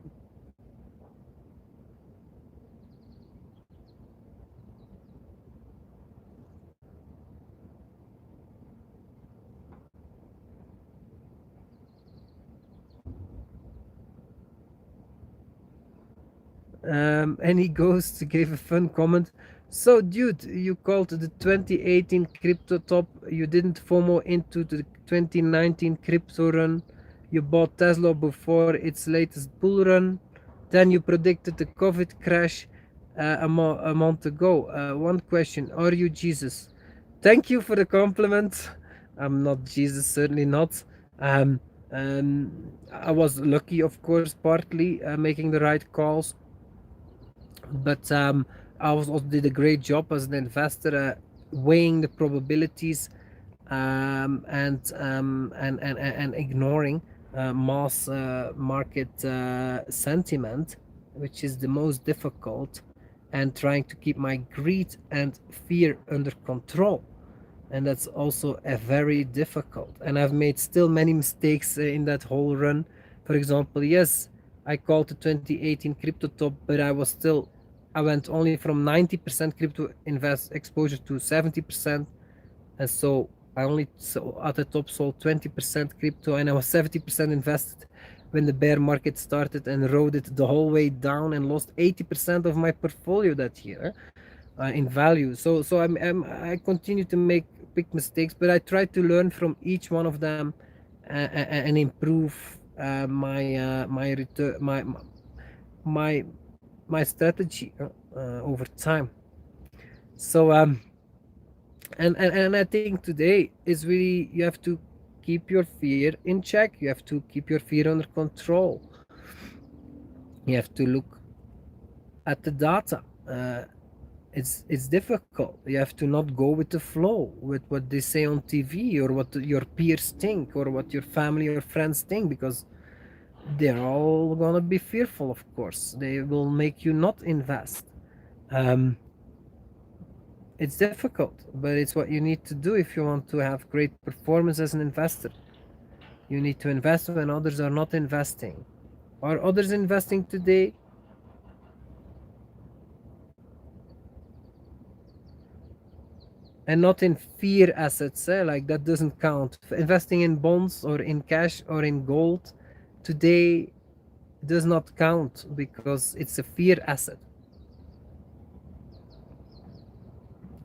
Any Ghost gave a fun comment. So, dude, you called the 2018 crypto top. You didn't FOMO into the 2019 crypto run. You bought Tesla before its latest bull run. Then you predicted the COVID crash a month ago. One question: are you Jesus? Thank you for the compliment. I'm not Jesus, certainly not. Um, I was lucky, of course, partly making the right calls, but I was also did a great job as an investor, weighing the probabilities, and ignoring mass market sentiment, which is the most difficult, and trying to keep my greed and fear under control. And that's also a very difficult, and I've made still many mistakes in that whole run. For example, yes, I called the 2018 crypto top, but I went only from 90% crypto invest exposure to 70%. And so I only at the top sold 20% crypto, and I was 70% invested when the bear market started, and rode it the whole way down and lost 80% of my portfolio that year in value. I continue to make big mistakes, but I try to learn from each one of them, and improve my return, my my strategy over time. So and I think today is really, you have to keep your fear in check. You have to keep your fear under control. You have to look at the data. It's difficult. You have to not go with the flow, with what they say on TV, or what your peers think, or what your family or friends think, because they're all gonna be fearful. Of course, they will make you not invest. Um, it's difficult, but it's what you need to do if you want to have great performance as an investor. You need to invest when others are not investing. Are others investing today? And not in fear assets, like that doesn't count. Investing in bonds or in cash or in gold today does not count, because it's a fear asset.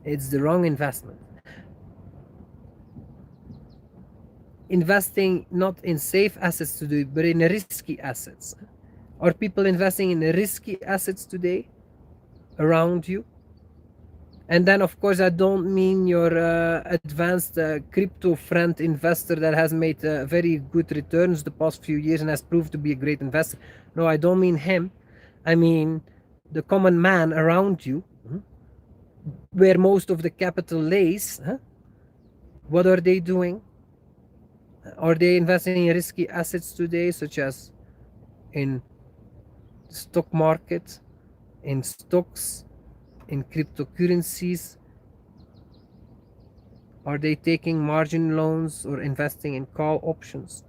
It's the wrong investment. Investing not in safe assets today, but in risky assets. Are people investing in risky assets today around you? And then, of course, I don't mean your advanced crypto friend investor that has made very good returns the past few years and has proved to be a great investor. No, I don't mean him. I mean the common man around you, where most of the capital lays. What are they doing? Are they investing in risky assets today, such as in stock market, in stocks, in cryptocurrencies? Are they taking margin loans or investing in call options?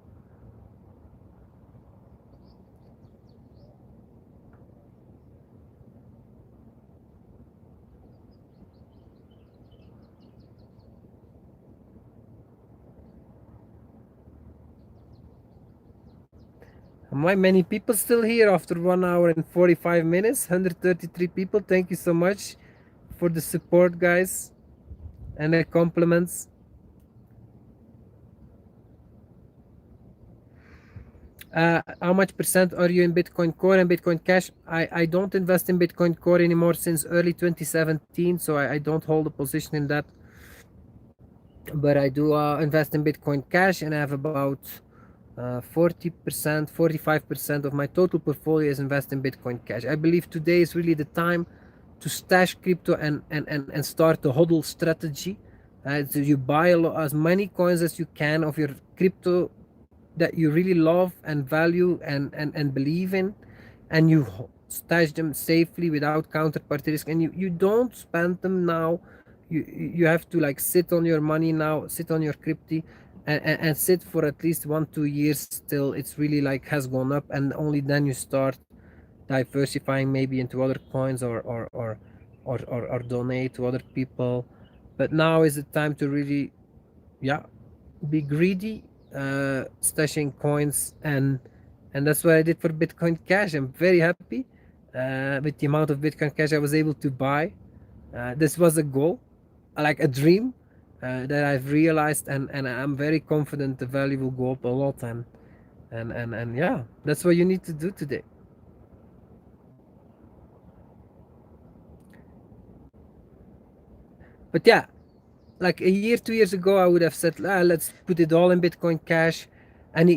Why many people still here after 1 hour and 45 minutes? 133 people. Thank you so much for the support, guys, and the compliments. How much percent are you in Bitcoin Core and Bitcoin Cash? I don't invest in Bitcoin Core anymore since early 2017, so I don't hold a position in that. But I do invest in Bitcoin Cash, and I have about 40%, 45% of my total portfolio is invested in Bitcoin Cash. I believe today is really the time to stash crypto and start a hodl strategy. So you buy as many coins as you can of your crypto that you really love and value and believe in, and you stash them safely without counterparty risk, and you don't spend them now. You have to like sit on your money now, sit on your crypto, and sit for at least 1-2 years till it's really like has gone up, and only then you start diversifying maybe into other coins, or donate to other people. But now is the time to really, yeah, be greedy, stashing coins, and that's what I did for Bitcoin Cash. I'm very happy with the amount of Bitcoin Cash I was able to buy. This was a goal, like a dream, that I've realized, and I'm very confident the value will go up a lot, and yeah, that's what you need to do today. But yeah, like a year, 2 years ago, I would have said, let's put it all in Bitcoin Cash, and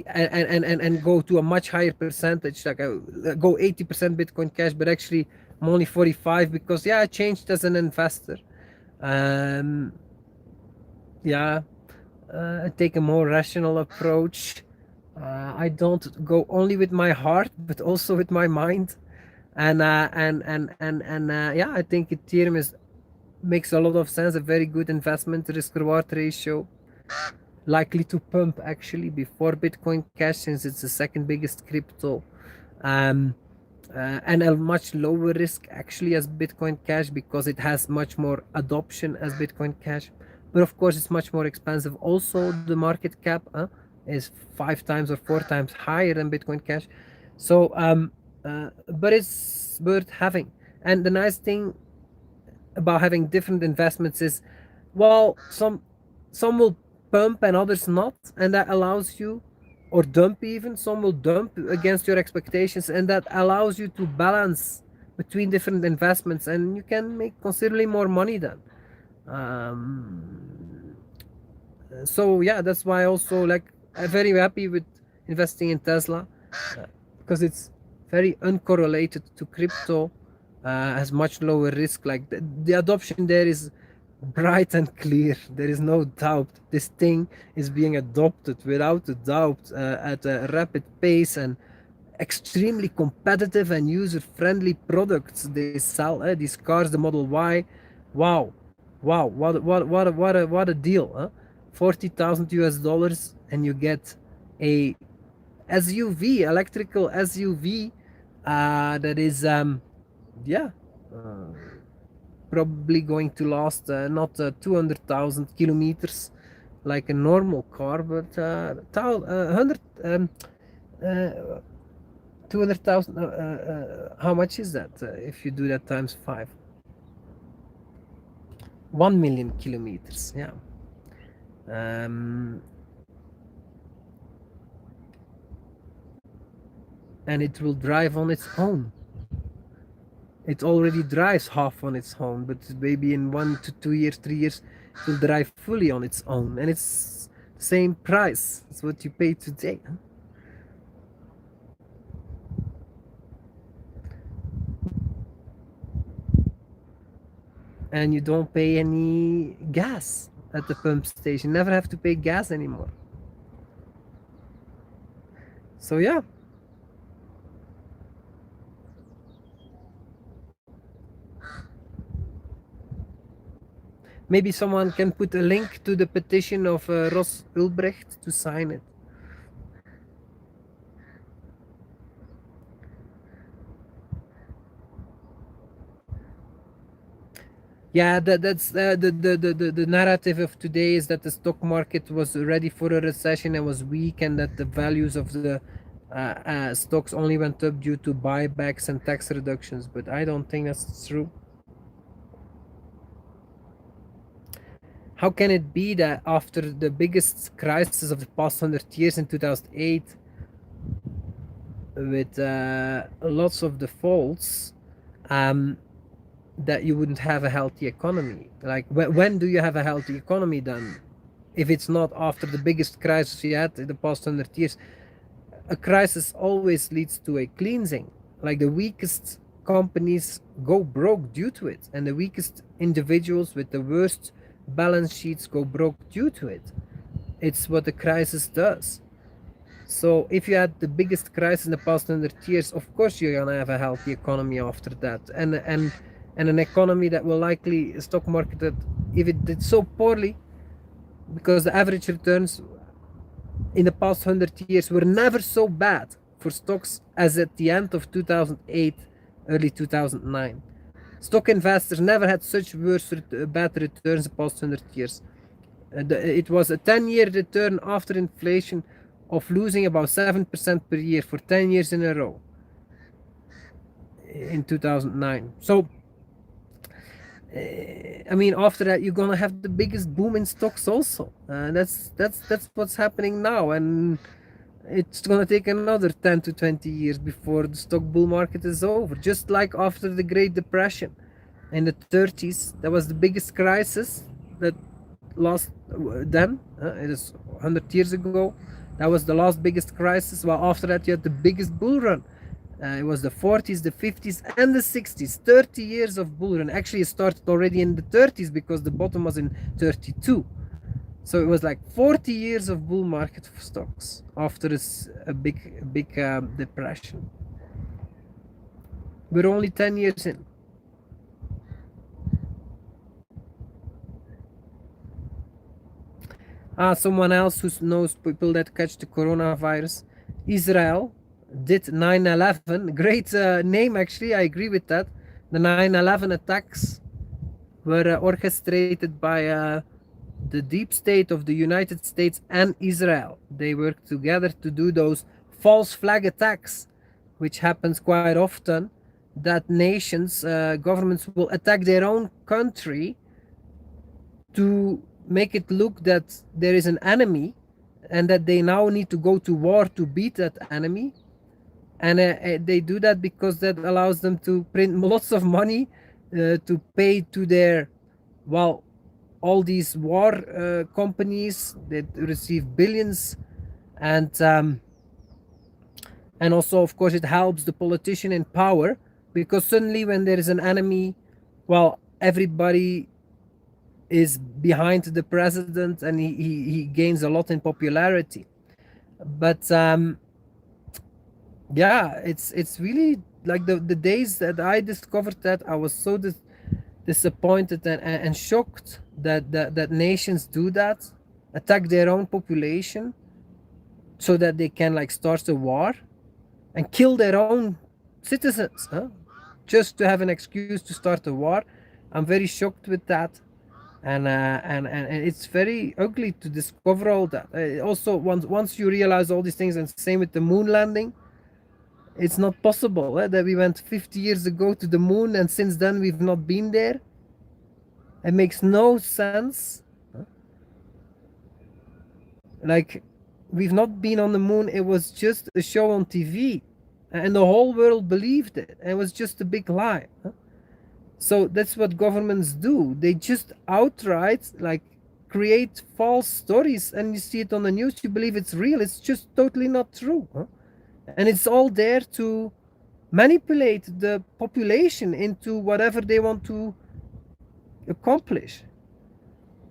go to a much higher percentage, like go 80% Bitcoin Cash, but actually I'm only 45 because I changed as an investor. Um, yeah, I take a more rational approach. I don't go only with my heart, but also with my mind. And I think Ethereum is makes a lot of sense. A very good investment risk reward ratio, likely to pump actually before Bitcoin Cash since it's the second biggest crypto. Um, and a much lower risk actually as Bitcoin Cash because it has much more adoption as Bitcoin Cash. But of course, it's much more expensive. Also, the market cap is 5 times or 4 times higher than Bitcoin Cash. So, but it's worth having. And the nice thing about having different investments is, well, some will pump and others not, and that allows you, or dump even, some will dump against your expectations, and that allows you to balance between different investments, and you can make considerably more money then. So yeah, that's why also, like, I'm very happy with investing in Tesla, because it's very uncorrelated to crypto, has much lower risk. Like the adoption there is bright and clear. There is no doubt this thing is being adopted without a doubt, at a rapid pace, and extremely competitive and user-friendly products they sell. These cars, the Model Y, wow, wow, what a deal, huh? 40,000 US dollars, and you get a SUV, electrical SUV, that is, yeah, uh, probably going to last, not 200,000 kilometers like a normal car, but 100, uh, 200,000. How much is that if you do that times 5? 1 million kilometers, yeah. Um, and it will drive on its own. It already drives half on its own, but maybe in 1 to 2 years, 3 years, it will drive fully on its own, and it's the same price. It's what you pay today. Huh? And you don't pay any gas at the pump station. Never have to pay gas anymore. So yeah. Maybe someone can put a link to the petition of Ross Ulbricht to sign it. Yeah, that's the narrative of today is that the stock market was ready for a recession and was weak, and that the values of the stocks only went up due to buybacks and tax reductions. But I don't think that's true. How can it be that after the biggest crisis of the past 100 years in 2008, with lots of defaults, that you wouldn't have a healthy economy? Like, when do you have a healthy economy then? If it's not after the biggest crisis you had in the past 100 years. A crisis always leads to a cleansing. Like, the weakest companies go broke due to it, and the weakest individuals with the worst balance sheets go broke due to it. It's what the crisis does. So if you had the biggest crisis in the past 100 years, of course you're gonna have a healthy economy after that, and an economy that will likely, a stock market that, if it did so poorly, because the average returns in the past 100 years were never so bad for stocks as at the end of 2008, early 2009. Stock investors never had such bad returns the past 100 years. It was a 10-year return after inflation of losing about 7% per year for 10 years in a row in 2009. So, I mean, after that, you're gonna have the biggest boom in stocks also. That's what's happening now, and it's gonna take another 10 to 20 years before the stock bull market is over. Just like after the Great Depression in the 30s, that was the biggest crisis that then. It is 100 years ago. That was the last biggest crisis. Well, after that, you had the biggest bull run. It was the 40s, the 50s, and the 60s. 30 years of bull run. Actually, it started already in the 30s because the bottom was in 32. So it was like 40 years of bull market for stocks after a big depression. We're only 10 years in. Someone else who knows people that catch the coronavirus. Israel did 9/11. Great name, actually. I agree with that. The 9/11 attacks were orchestrated by the deep state of the United States and Israel. They worked together to do those false flag attacks, which happens quite often, that nations, governments will attack their own country to make it look that there is an enemy and that they now need to go to war to beat that enemy. And they do that because that allows them to print lots of money to pay to their, well, all these war companies that receive billions. And also, of course, it helps the politician in power, because suddenly when there is an enemy, well, everybody is behind the president and he gains a lot in popularity. But yeah, it's really like the days that I discovered that, I was so disappointed and shocked that nations do that, attack their own population so that they can like start a war and kill their own citizens, just to have an excuse to start a war. I'm very shocked with that. And it's very ugly to discover all that. Also, once you realize all these things, and same with the moon landing, it's not possible that we went 50 years ago to the moon and since then we've not been there. It makes no sense. Like, we've not been on the moon. It was just a show on TV and the whole world believed it. It was just a big lie. So that's what governments do. They just outright like create false stories, and you see it on the news, you believe it's real. It's just totally not true. And it's all there to manipulate the population into whatever they want to accomplish.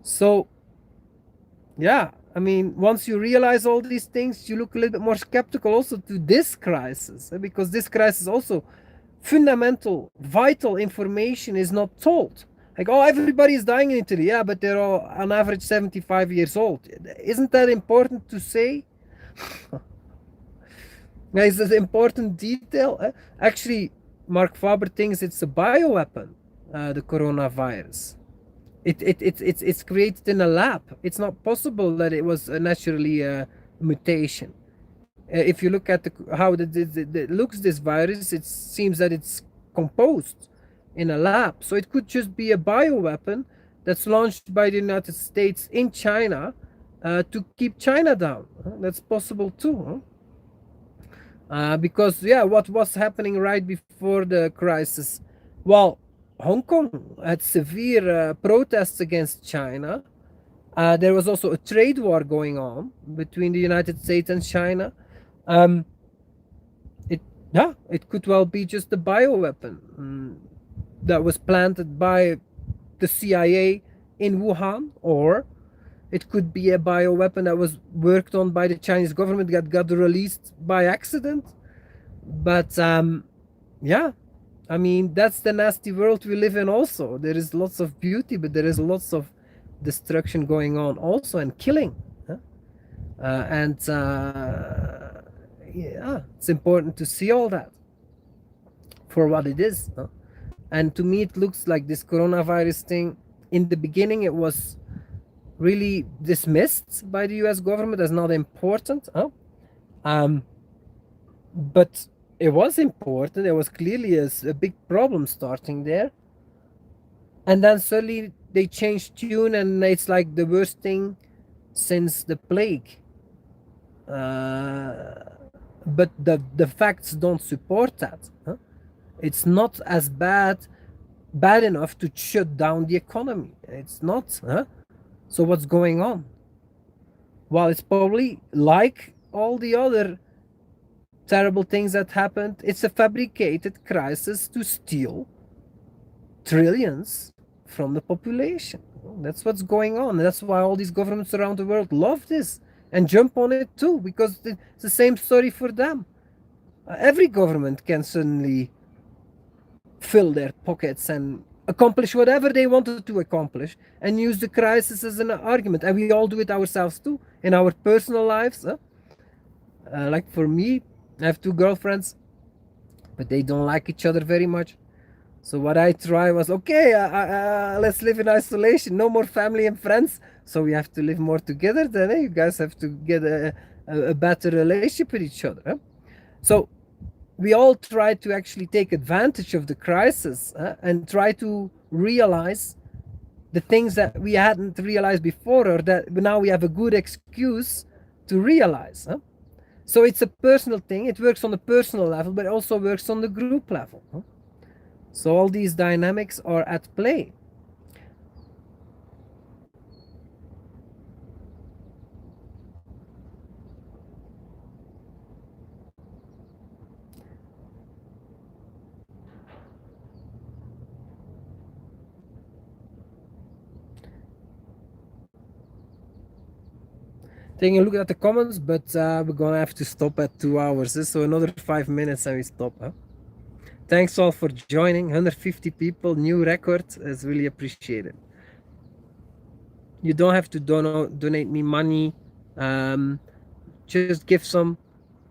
So yeah, I mean, once you realize all these things, you look a little bit more skeptical also to this crisis, because this crisis also fundamental, vital information is not told. Like, oh, everybody is dying in Italy. Yeah, but they're all on average 75 years old. Isn't that important to say? Is that an important detail? Actually, Mark Faber thinks it's a bioweapon, the coronavirus. It's created in a lab. It's not possible that it was naturally a mutation. If you look at how it looks, this virus, it seems that it's composed in a lab. So it could just be a bioweapon that's launched by the United States in China to keep China down. That's possible too. Because, yeah, what was happening right before the crisis? Well, Hong Kong had severe protests against China. There was also a trade war going on between the United States and China. It could well be just a bioweapon that was planted by the CIA in Wuhan, or it could be a bioweapon that was worked on by the Chinese government that got released by accident. But yeah, I mean, that's the nasty world we live in also. There is lots of beauty, but there is lots of destruction going on also, and killing. Yeah, it's important to see all that for what it is. And to me, it looks like this coronavirus thing, in the beginning, it was really dismissed by the US government as not important. But it was important. There was clearly a big problem starting there. And then suddenly they changed tune, and it's like the worst thing since the plague. But the facts don't support that. It's not as bad enough to shut down the economy. It's not. So what's going on? Well, it's probably like all the other terrible things that happened. It's a fabricated crisis to steal trillions from the population. That's what's going on. That's why all these governments around the world love this and jump on it too, because it's the same story for them. Every government can suddenly fill their pockets and accomplish whatever they wanted to accomplish and use the crisis as an argument. And we all do it ourselves too in our personal lives. Like for me, I have two girlfriends, but they don't like each other very much. So what I try was, okay, let's live in isolation, no more family and friends. So we have to live more together. Then you guys have to get a better relationship with each other. So we all try to actually take advantage of the crisis and try to realize the things that we hadn't realized before, or that now we have a good excuse to realize. So it's a personal thing. It works on the personal level, but it also works on the group level. So all these dynamics are at play. Taking a look at the comments, but we're gonna have to stop at 2 hours. So another 5 minutes and we stop. Thanks all for joining. 150 people, new record, is really appreciated. You don't have to donate me money. Just give some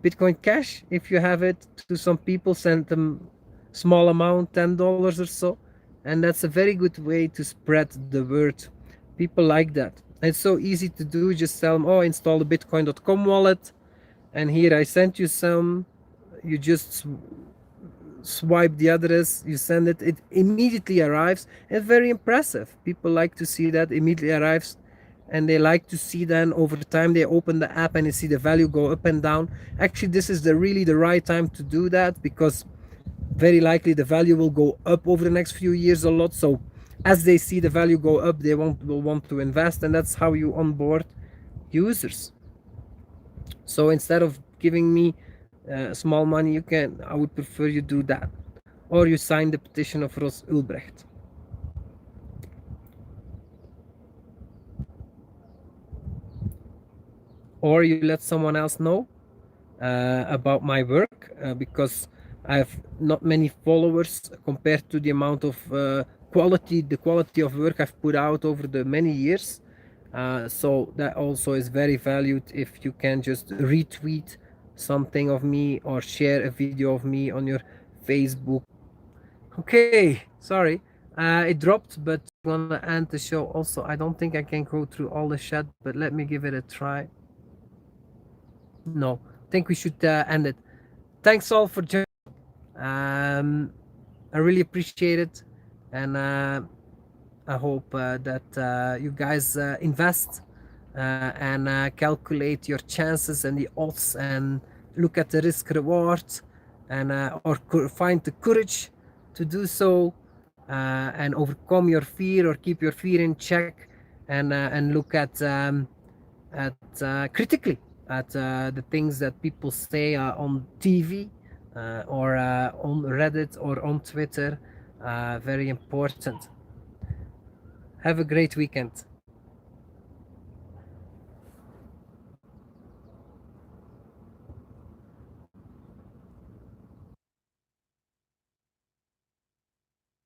Bitcoin Cash if you have it to some people. Send them small amount, $10 or so, and that's a very good way to spread the word. People like that. It's so easy to do. Just tell them, oh, install the bitcoin.com wallet, and here I sent you some. You just swipe the address, you send it, it immediately arrives. It's very impressive. People like to see that immediately arrives, and they like to see then over time they open the app and you see the value go up and down. Actually, this is really the right time to do that, because very likely the value will go up over the next few years a lot. So as they see the value go up, they will want to invest, and that's how you onboard users. So instead of giving me small money, I would prefer you do that, or you sign the petition of Ross Ulbricht. Or you let someone else know about my work, because I have not many followers compared to the amount of the quality of work I've put out over the many years. So that also is very valued if you can just retweet something of me or share a video of me on your Facebook. Okay, sorry, it dropped, but I'm gonna end the show. Also, I don't think I can go through all the chat, but let me give it a try. No, I think we should end it. Thanks all for joining. I really appreciate it, and I hope that you guys invest and calculate your chances and the odds, and look at the risk reward, and or find the courage to do so, and overcome your fear or keep your fear in check, and look at critically at the things that people say on TV or on Reddit or on Twitter. Very important. Have a great weekend.